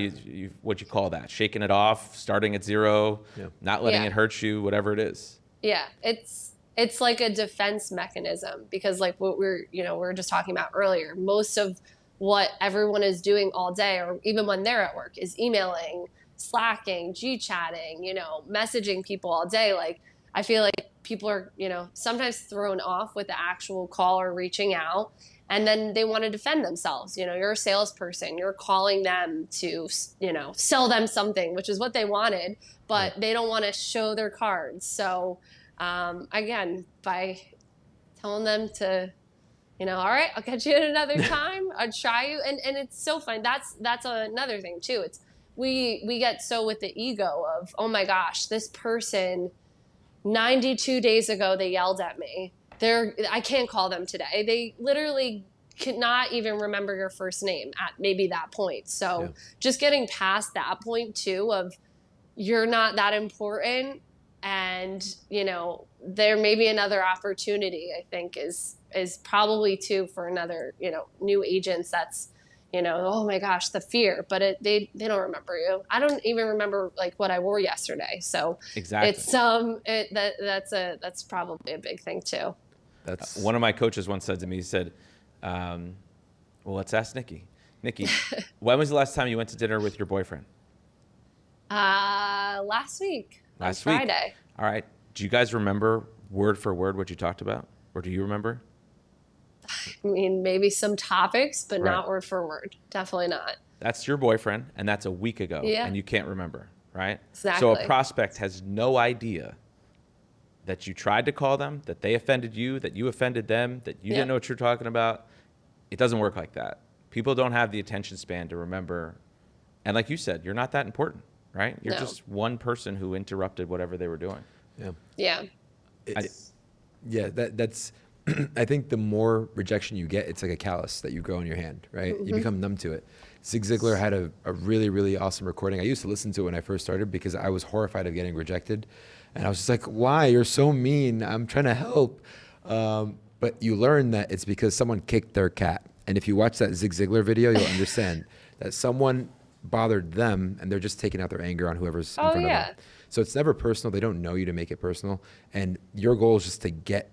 what you call that, shaking it off, starting at zero, not letting it hurt you, whatever it is. Yeah, it's like a defense mechanism, because like what we were just talking about earlier, most of what everyone is doing all day, or even when they're at work, is emailing, Slacking, G-chatting, messaging people all day. Like, I feel like people are, sometimes thrown off with the actual call or reaching out, and then they want to defend themselves. You're a salesperson, you're calling them to, sell them something, which is what they wanted, but they don't want to show their cards. So, again, by telling them to, all right, I'll catch you at another time, I'll try you. And it's so fun. That's another thing too. It's, we get so with the ego of, oh my gosh, this person 92 days ago, they yelled at me. I can't call them today. They literally could not even remember your first name at maybe that point. So just getting past that point too of, you're not that important, and there may be another opportunity, I think is probably too for another new agents. That's oh my gosh, the fear, but they don't remember you. I don't even remember like what I wore yesterday. So exactly, it's that's probably a big thing too. That's one of my coaches once said to me. He said, well, let's ask Nikki. Nikki, when was the last time you went to dinner with your boyfriend? Last week. Last on week. Friday. All right. Do you guys remember word for word what you talked about? Or do you remember? I mean, maybe some topics, but not word for word. Definitely not. That's your boyfriend, and that's a week ago, and you can't remember, right? Exactly. So a prospect has no idea that you tried to call them, that they offended you, that you offended them, that you didn't know what you're talking about. It doesn't work like that. People don't have the attention span to remember. And like you said, you're not that important, right? You're just one person who interrupted whatever they were doing. Yeah. That's I think the more rejection you get, it's like a callus that you grow in your hand, right? You become numb to it. Zig Ziglar had a really, really awesome recording. I used to listen to it when I first started because I was horrified of getting rejected. And I was just like, why? You're so mean. I'm trying to help. But you learn that it's because someone kicked their cat. And if you watch that Zig Ziglar video, you'll understand that someone bothered them and they're just taking out their anger on whoever's in front of them. So it's never personal. They don't know you to make it personal. And your goal is just to get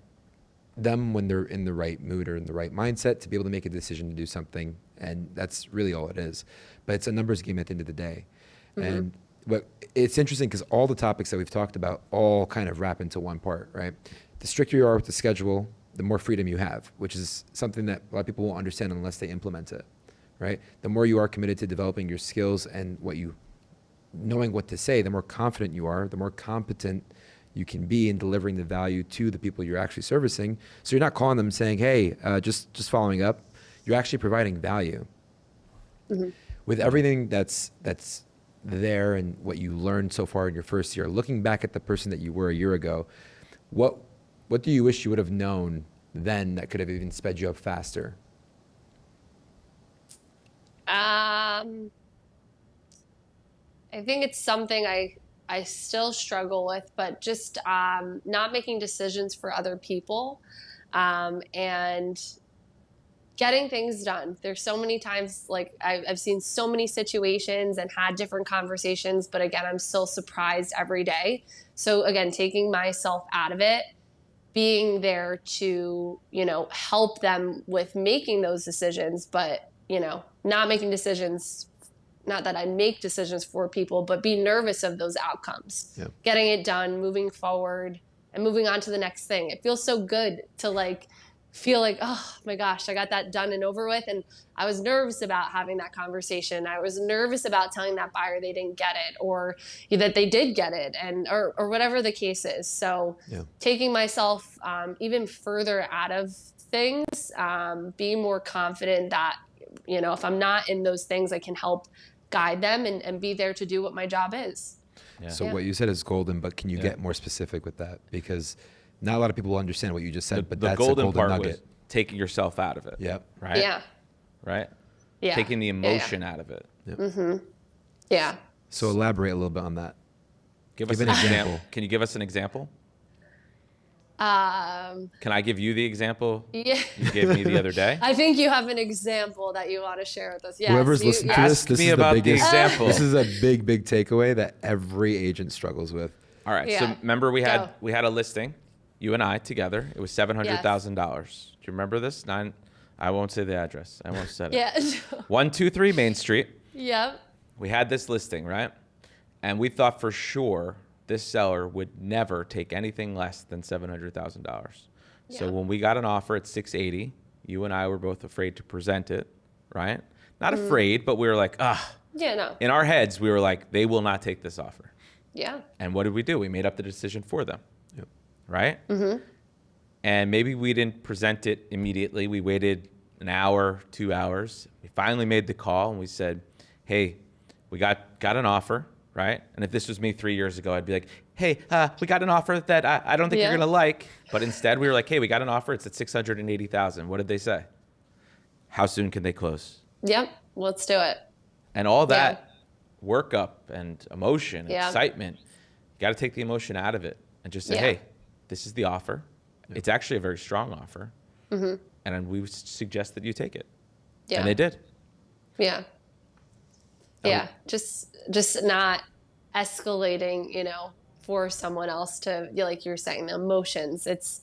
them when they're in the right mood or in the right mindset to be able to make a decision to do something. And that's really all it is. But it's a numbers game at the end of the day. And but it's interesting because all the topics that we've talked about all kind of wrap into one part, right? The stricter you are with the schedule, the more freedom you have, which is something that a lot of people won't understand unless they implement it, right? The more you are committed to developing your skills and knowing what to say, the more confident you are, the more competent you can be in delivering the value to the people you're actually servicing. So you're not calling them saying, hey, just following up. You're actually providing value. With everything that's there and what you learned so far in your first year, looking back at the person that you were a year ago, what do you wish you would have known then that could have even sped you up faster? I think it's something I still struggle with, but just not making decisions for other people and getting things done. There's so many times, like I've seen so many situations and had different conversations, but again, I'm still surprised every day. So again, taking myself out of it, being there to, help them with making those decisions, but, not making decisions. Not that I make decisions for people, but be nervous of those outcomes. Getting it done, moving forward, and moving on to the next thing. It feels so good to feel like, oh my gosh, I got that done and over with. And I was nervous about having that conversation. I was nervous about telling that buyer they didn't get it, or that they did get it, or whatever the case is. So taking myself even further out of things, being more confident that, if I'm not in those things, I can help guide them and be there to do what my job is. Yeah. So what you said is golden, but can you get more specific with that? Because not a lot of people will understand what you just said, but the that's golden a golden part nugget. was taking yourself out of it. Yep. Right. Yeah. Right. Yeah. Taking the emotion out of it. Yep. Yeah. So elaborate a little bit on that. Give us an example. Can you give us an example? Can I give you the example Yeah. you gave me the other day? I think you have an example that you want to share with us. Yes, Whoever's listening to this, Ask this me is the about the biggest example. This is a big takeaway that every agent struggles with. All right. Yeah. So remember we Go. had a listing, you and I together. It was $700,000. Do you remember this? I won't say the address. I won't say it. Yeah. 123 Main Street. Yep. We had this listing, right? And we thought for sure this seller would never take anything less than $700,000. So Yeah. when we got an offer at 680, you and I were both afraid to present it, right? Not afraid, but we were like, Yeah. No. in our heads, we were like, they will not take this offer. Yeah. And what did we do? We made up the decision for them, Yep. right? And maybe we didn't present it immediately. We waited an hour, 2 hours. We finally made the call and we said, hey, we got an offer, right? And if this was me 3 years ago, I'd be like, hey, we got an offer that I don't think you're going to like. But instead, we were like, hey, we got an offer. It's at $680,000. What did they say? How soon can they close? Yep. Let's do it. And all that workup and emotion and Yeah. excitement, you got to take the emotion out of it and just say, Yeah. hey, this is the offer. It's actually a very strong offer. And we would suggest that you take it. Yeah. And they did. Yeah. Yeah. Just not escalating, for someone else to, like you were saying, the emotions. It's,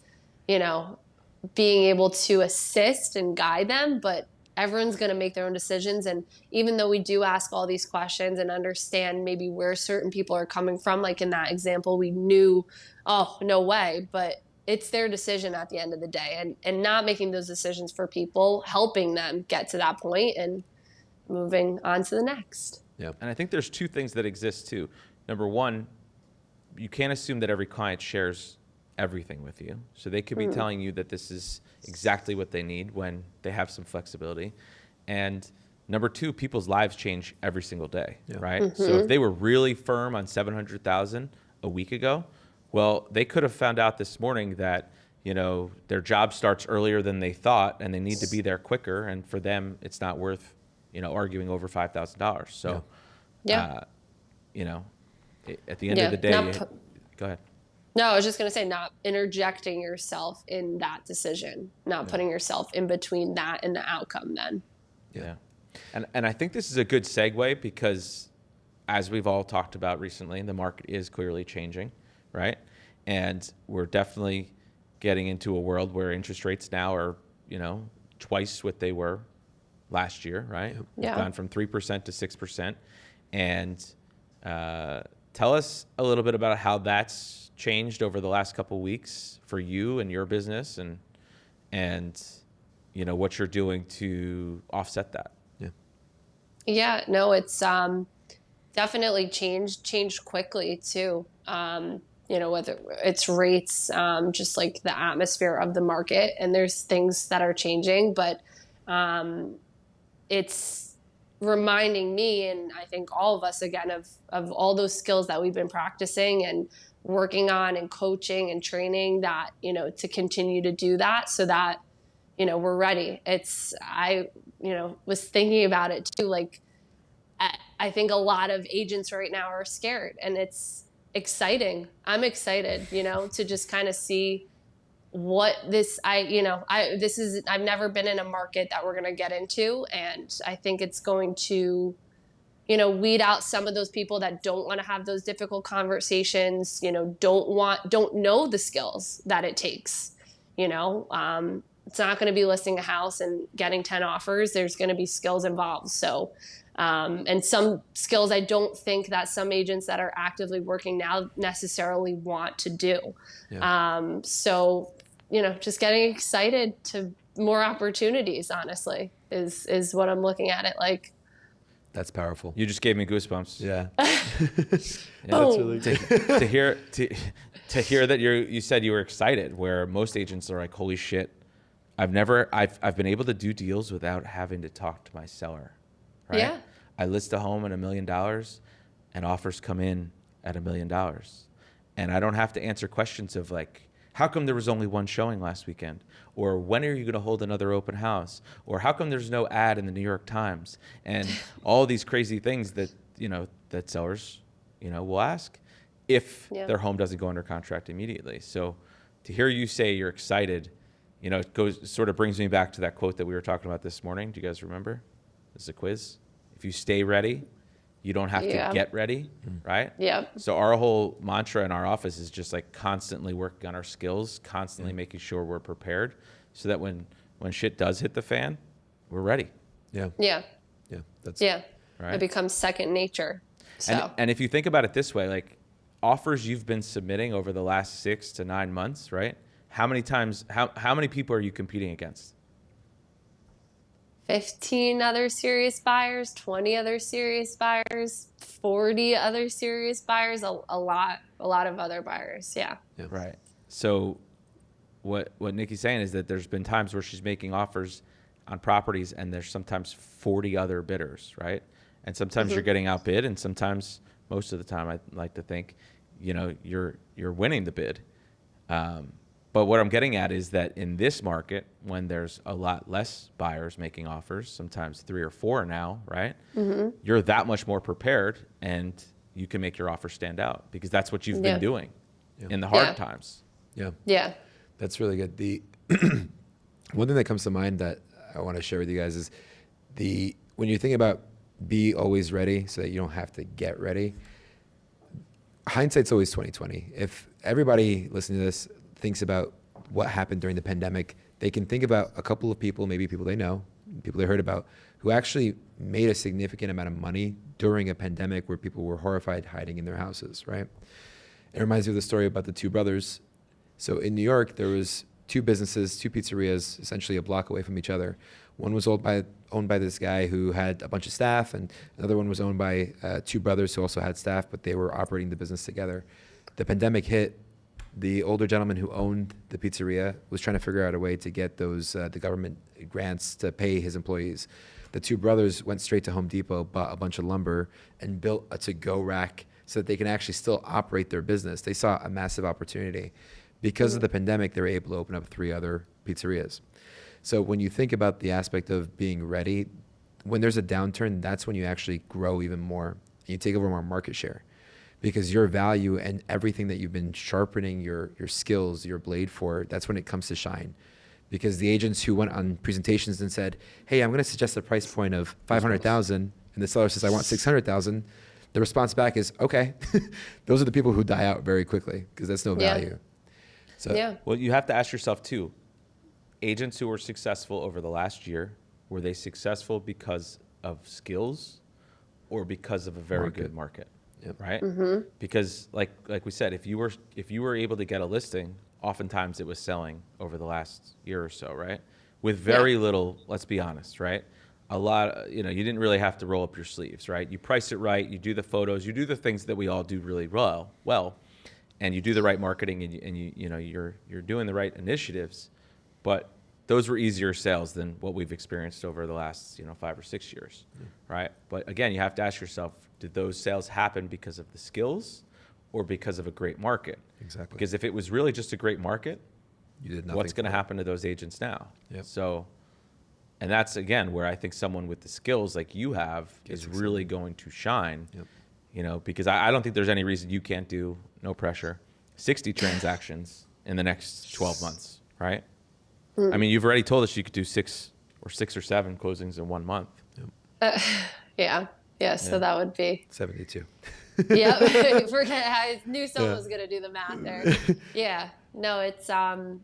being able to assist and guide them, but everyone's going to make their own decisions. And even though we do ask all these questions and understand maybe where certain people are coming from, like in that example, we knew, oh, no way, but it's their decision at the end of the day, and not making those decisions for people, helping them get to that point and moving on to the next. Yeah. And I think there's two things that exist too. Number one, you can't assume that every client shares everything with you. So they could be telling you that this is exactly what they need when they have some flexibility. And number two, people's lives change every single day, right? So if they were really firm on 700,000 a week ago, well, they could have found out this morning that, their job starts earlier than they thought and they need to be there quicker. And for them, it's not worth, arguing over $5,000. So, Yeah. At the end of the day, go ahead. No, I was just going to say, not interjecting yourself in that decision, not putting yourself in between that and the outcome then. Yeah. And I think this is a good segue because as we've all talked about recently, the market is clearly changing, right? And we're definitely getting into a world where interest rates now are, twice what they were last year, right? Yeah. We've gone from 3% to 6%. And tell us a little bit about how that's changed over the last couple of weeks for you and your business and what you're doing to offset that. Yeah, no, it's definitely changed quickly too. Whether it's rates, just like the atmosphere of the market, and there's things that are changing, but it's reminding me, and I think all of us again, of all those skills that we've been practicing and working on and coaching and training, that, to continue to do that so that, we're ready. I was thinking about it too. Like, I think a lot of agents right now are scared, and it's exciting. I'm excited, to just kind of see what I've never been in a market that we're going to get into. And I think it's going to, weed out some of those people that don't want to have those difficult conversations, don't know the skills that it takes, it's not going to be listing a house and getting 10 offers. There's going to be skills involved. So, and some skills I don't think that some agents that are actively working now necessarily want to do. Yeah. So, just getting excited to more opportunities, honestly, is what I'm looking at it like. That's powerful. You just gave me goosebumps. Yeah. That's really good. to hear that you said you were excited, where most agents are like, holy shit, I've been able to do deals without having to talk to my seller. Right? Yeah. I list a home at $1 million and offers come in at $1 million. And I don't have to answer questions of like, how come there was only one showing last weekend? Or when are you going to hold another open house? Or how come there's no ad in the New York Times? And all these crazy things that, that sellers, will ask if their home doesn't go under contract immediately. So to hear you say you're excited, it sort of brings me back to that quote that we were talking about this morning. Do you guys remember? This is a quiz. If you stay ready, you don't have to get ready, right? Yeah. So our whole mantra in our office is just like constantly working on our skills, constantly making sure we're prepared so that when shit does hit the fan, we're ready. Yeah. Yeah. Yeah. Right? It becomes second nature. So. And if you think about it this way, like offers you've been submitting over the last 6 to 9 months, right? How many people are you competing against? 15 other serious buyers, 20 other serious buyers, 40 other serious buyers, a lot of other buyers. Yeah. Right. So what Nikki's saying is that there's been times where she's making offers on properties and there's sometimes 40 other bidders, right? And sometimes you're getting outbid, and sometimes, most of the time, I like to think, you're winning the bid. But what I'm getting at is that in this market, when there's a lot less buyers making offers, sometimes 3 or 4 now, right? You're that much more prepared, and you can make your offer stand out because that's what you've been doing in the hard times. Yeah. Yeah. That's really good. The one thing that comes to mind that I want to share with you guys is when you think about be always ready so that you don't have to get ready, hindsight's always 20/20. If everybody listening to this thinks about what happened during the pandemic, they can think about a couple of people, maybe people they know, people they heard about, who actually made a significant amount of money during a pandemic where people were horrified hiding in their houses, right? It reminds me of the story about the 2 brothers. So in New York, there was 2 businesses, 2 pizzerias, essentially a block away from each other. One was owned by this guy who had a bunch of staff, and another one was owned by 2 brothers who also had staff, but they were operating the business together. The pandemic hit. The older gentleman who owned the pizzeria was trying to figure out a way to get those the government grants to pay his employees. The 2 brothers went straight to Home Depot, bought a bunch of lumber, and built a to-go rack so that they can actually still operate their business. They saw a massive opportunity. Because of the pandemic, they were able to open up 3 other pizzerias. So when you think about the aspect of being ready, when there's a downturn, that's when you actually grow even more. And you take over more market share. Because your value and everything that you've been sharpening your skills, your blade for, that's when it comes to shine. Because the agents who went on presentations and said, hey, I'm going to suggest a price point of $500,000, and the seller says, I want $600,000, the response back is, okay. Those are the people who die out very quickly because that's no value. So, well, you have to ask yourself too, agents who were successful over the last year, were they successful because of skills or because of a very good market? Right? Because like we said, if you were able to get a listing, oftentimes it was selling over the last year or so, right? With very little, let's be honest, right? A lot, you didn't really have to roll up your sleeves, right? You price it right, you do the photos, you do the things that we all do really well, and you do the right marketing, and you're doing the right initiatives, but those were easier sales than what we've experienced over the last 5 or 6 years, right? But again, you have to ask yourself, did those sales happen because of the skills or because of a great market? Exactly. Because if it was really just a great market, you did nothing. What's going to happen to those agents now? Yep. So, and that's again where I think someone with the skills like you have is really going to shine. Because I don't think there's any reason you can't do, no pressure, 60 transactions in the next 12 months, right? I mean, you've already told us you could do 6 or 7 closings in 1 month. So that would be 72. Yeah, forget. I knew someone was gonna do the math there. Yeah, no, it's and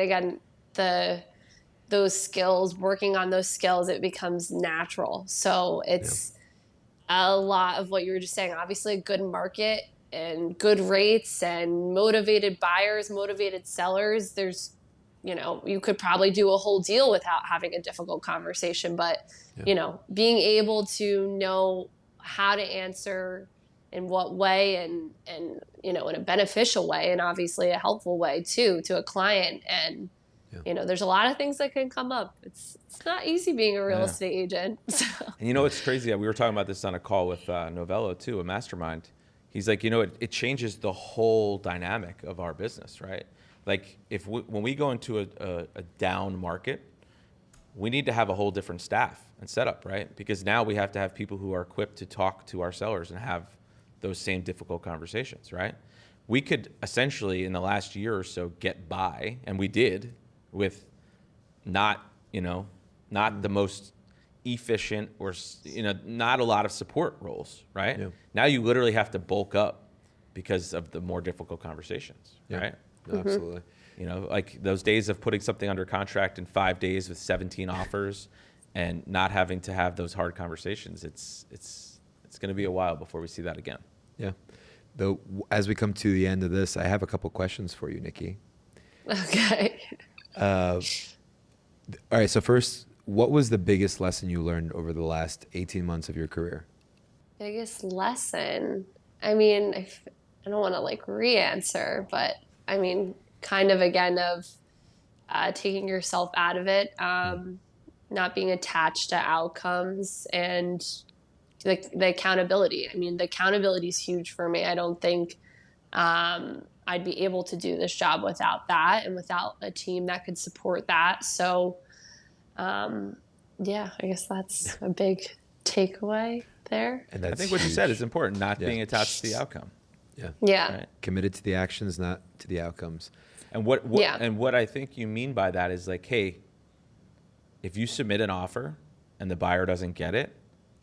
again, those skills, working on those skills, it becomes natural. So it's a lot of what you were just saying. Obviously, a good market and good rates and motivated buyers, motivated sellers. There's, you could probably do a whole deal without having a difficult conversation, but being able to know how to answer in what way and in a beneficial way and obviously a helpful way too to a client. And there's a lot of things that can come up. It's not easy being a real estate agent. So. And you know what's crazy? We were talking about this on a call with Novello too, a mastermind. He's like, you know, it changes the whole dynamic of our business, right? Like when we go into a down market, we need to have a whole different staff and setup, right? Because now we have to have people who are equipped to talk to our sellers and have those same difficult conversations, right? We could essentially in the last year or so get by, and we did, with not the most efficient or, not a lot of support roles, right? Yeah. Now you literally have to bulk up because of the more difficult conversations, right? No, absolutely. Like those days of putting something under contract in 5 days with 17 offers and not having to have those hard conversations, it's going to be a while before we see that again. Yeah. Though, as we come to the end of this, I have a couple questions for you, Nikki. Okay. All right. So first, what was the biggest lesson you learned over the last 18 months of your career? Biggest lesson. I mean, I don't want to like re-answer, but I mean, kind of again of taking yourself out of it, not being attached to outcomes, and the accountability. I mean, the accountability is huge for me. I don't think I'd be able to do this job without that and without a team that could support that. So, yeah, I guess that's a big takeaway there. And I think what you said is important, not being attached to the outcome. Yeah. Yeah. Right? Committed to the actions, not to the outcomes. And what I think you mean by that is like, hey, if you submit an offer and the buyer doesn't get it,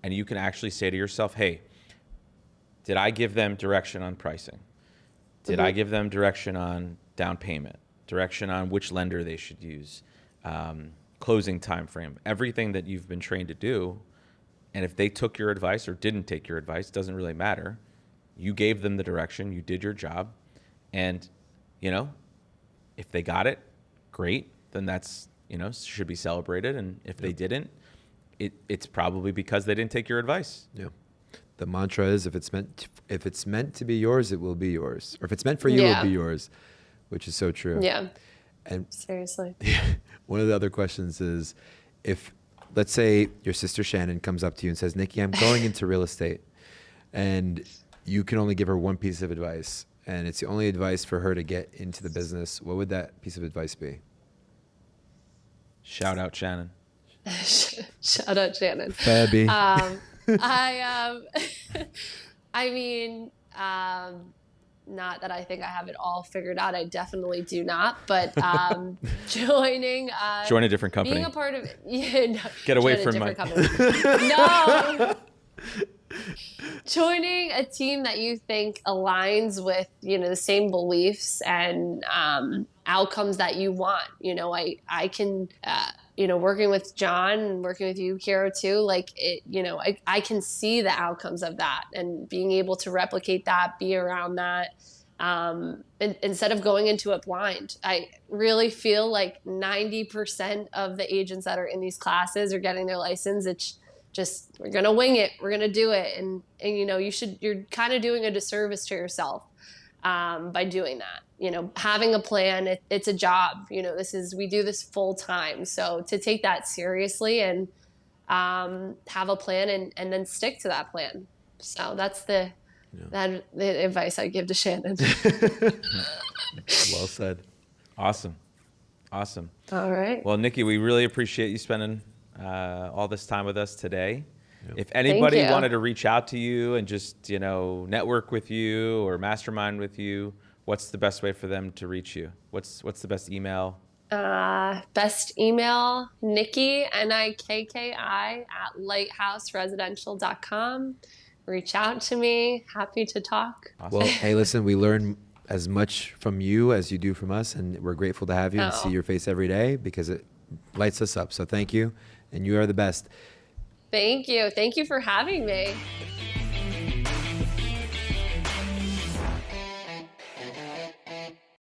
and you can actually say to yourself, hey, did I give them direction on pricing? Did I give them direction on down payment, direction on which lender they should use, closing time frame, everything that you've been trained to do? And if they took your advice or didn't take your advice, doesn't really matter. You gave them the direction, you did your job, and if they got it, great, then that's should be celebrated. And if they didn't, it's probably because they didn't take your advice. Yeah. The mantra is, if it's meant to be yours, it will be yours. Or if it's meant for you, it'll be yours, which is so true. Yeah. And seriously. one of the other questions is, if, let's say your sister Shannon comes up to you and says, Nikki, I'm going into real estate, and you can only give her one piece of advice, and it's the only advice for her to get into the business, what would that piece of advice be? Shout out Shannon. Shout out Shannon. Fabby. I mean, not that I think I have it all figured out. I definitely do not. But join a different company. Being a part of Get away from my company. No. Joining a team that you think aligns with the same beliefs and outcomes that you want. I can working with John and working with you, Kiro, too, like it, I can see the outcomes of that, and being able to replicate that, be around that, instead of going into it blind. I really feel like 90% of the agents that are in these classes are getting their license. It's just, we're going to wing it. We're going to do it. And you're kind of doing a disservice to yourself by doing that. Having a plan, it's a job. We do this full time. So to take that seriously and have a plan and then stick to that plan. So that's the advice I give to Shannon. Well said. Awesome. All right. Well, Nikki, we really appreciate you spending all this time with us today. If anybody wanted to reach out to you and just, network with you or mastermind with you, what's the best way for them to reach you? What's the best email? Best email, Nikki, Nikki, at lighthouseresidential.com. Reach out to me. Happy to talk. Awesome. Well, hey, listen, we learn as much from you as you do from us, and we're grateful to have you and see your face every day because it lights us up. So thank you, and you are the best. Thank you. Thank you for having me.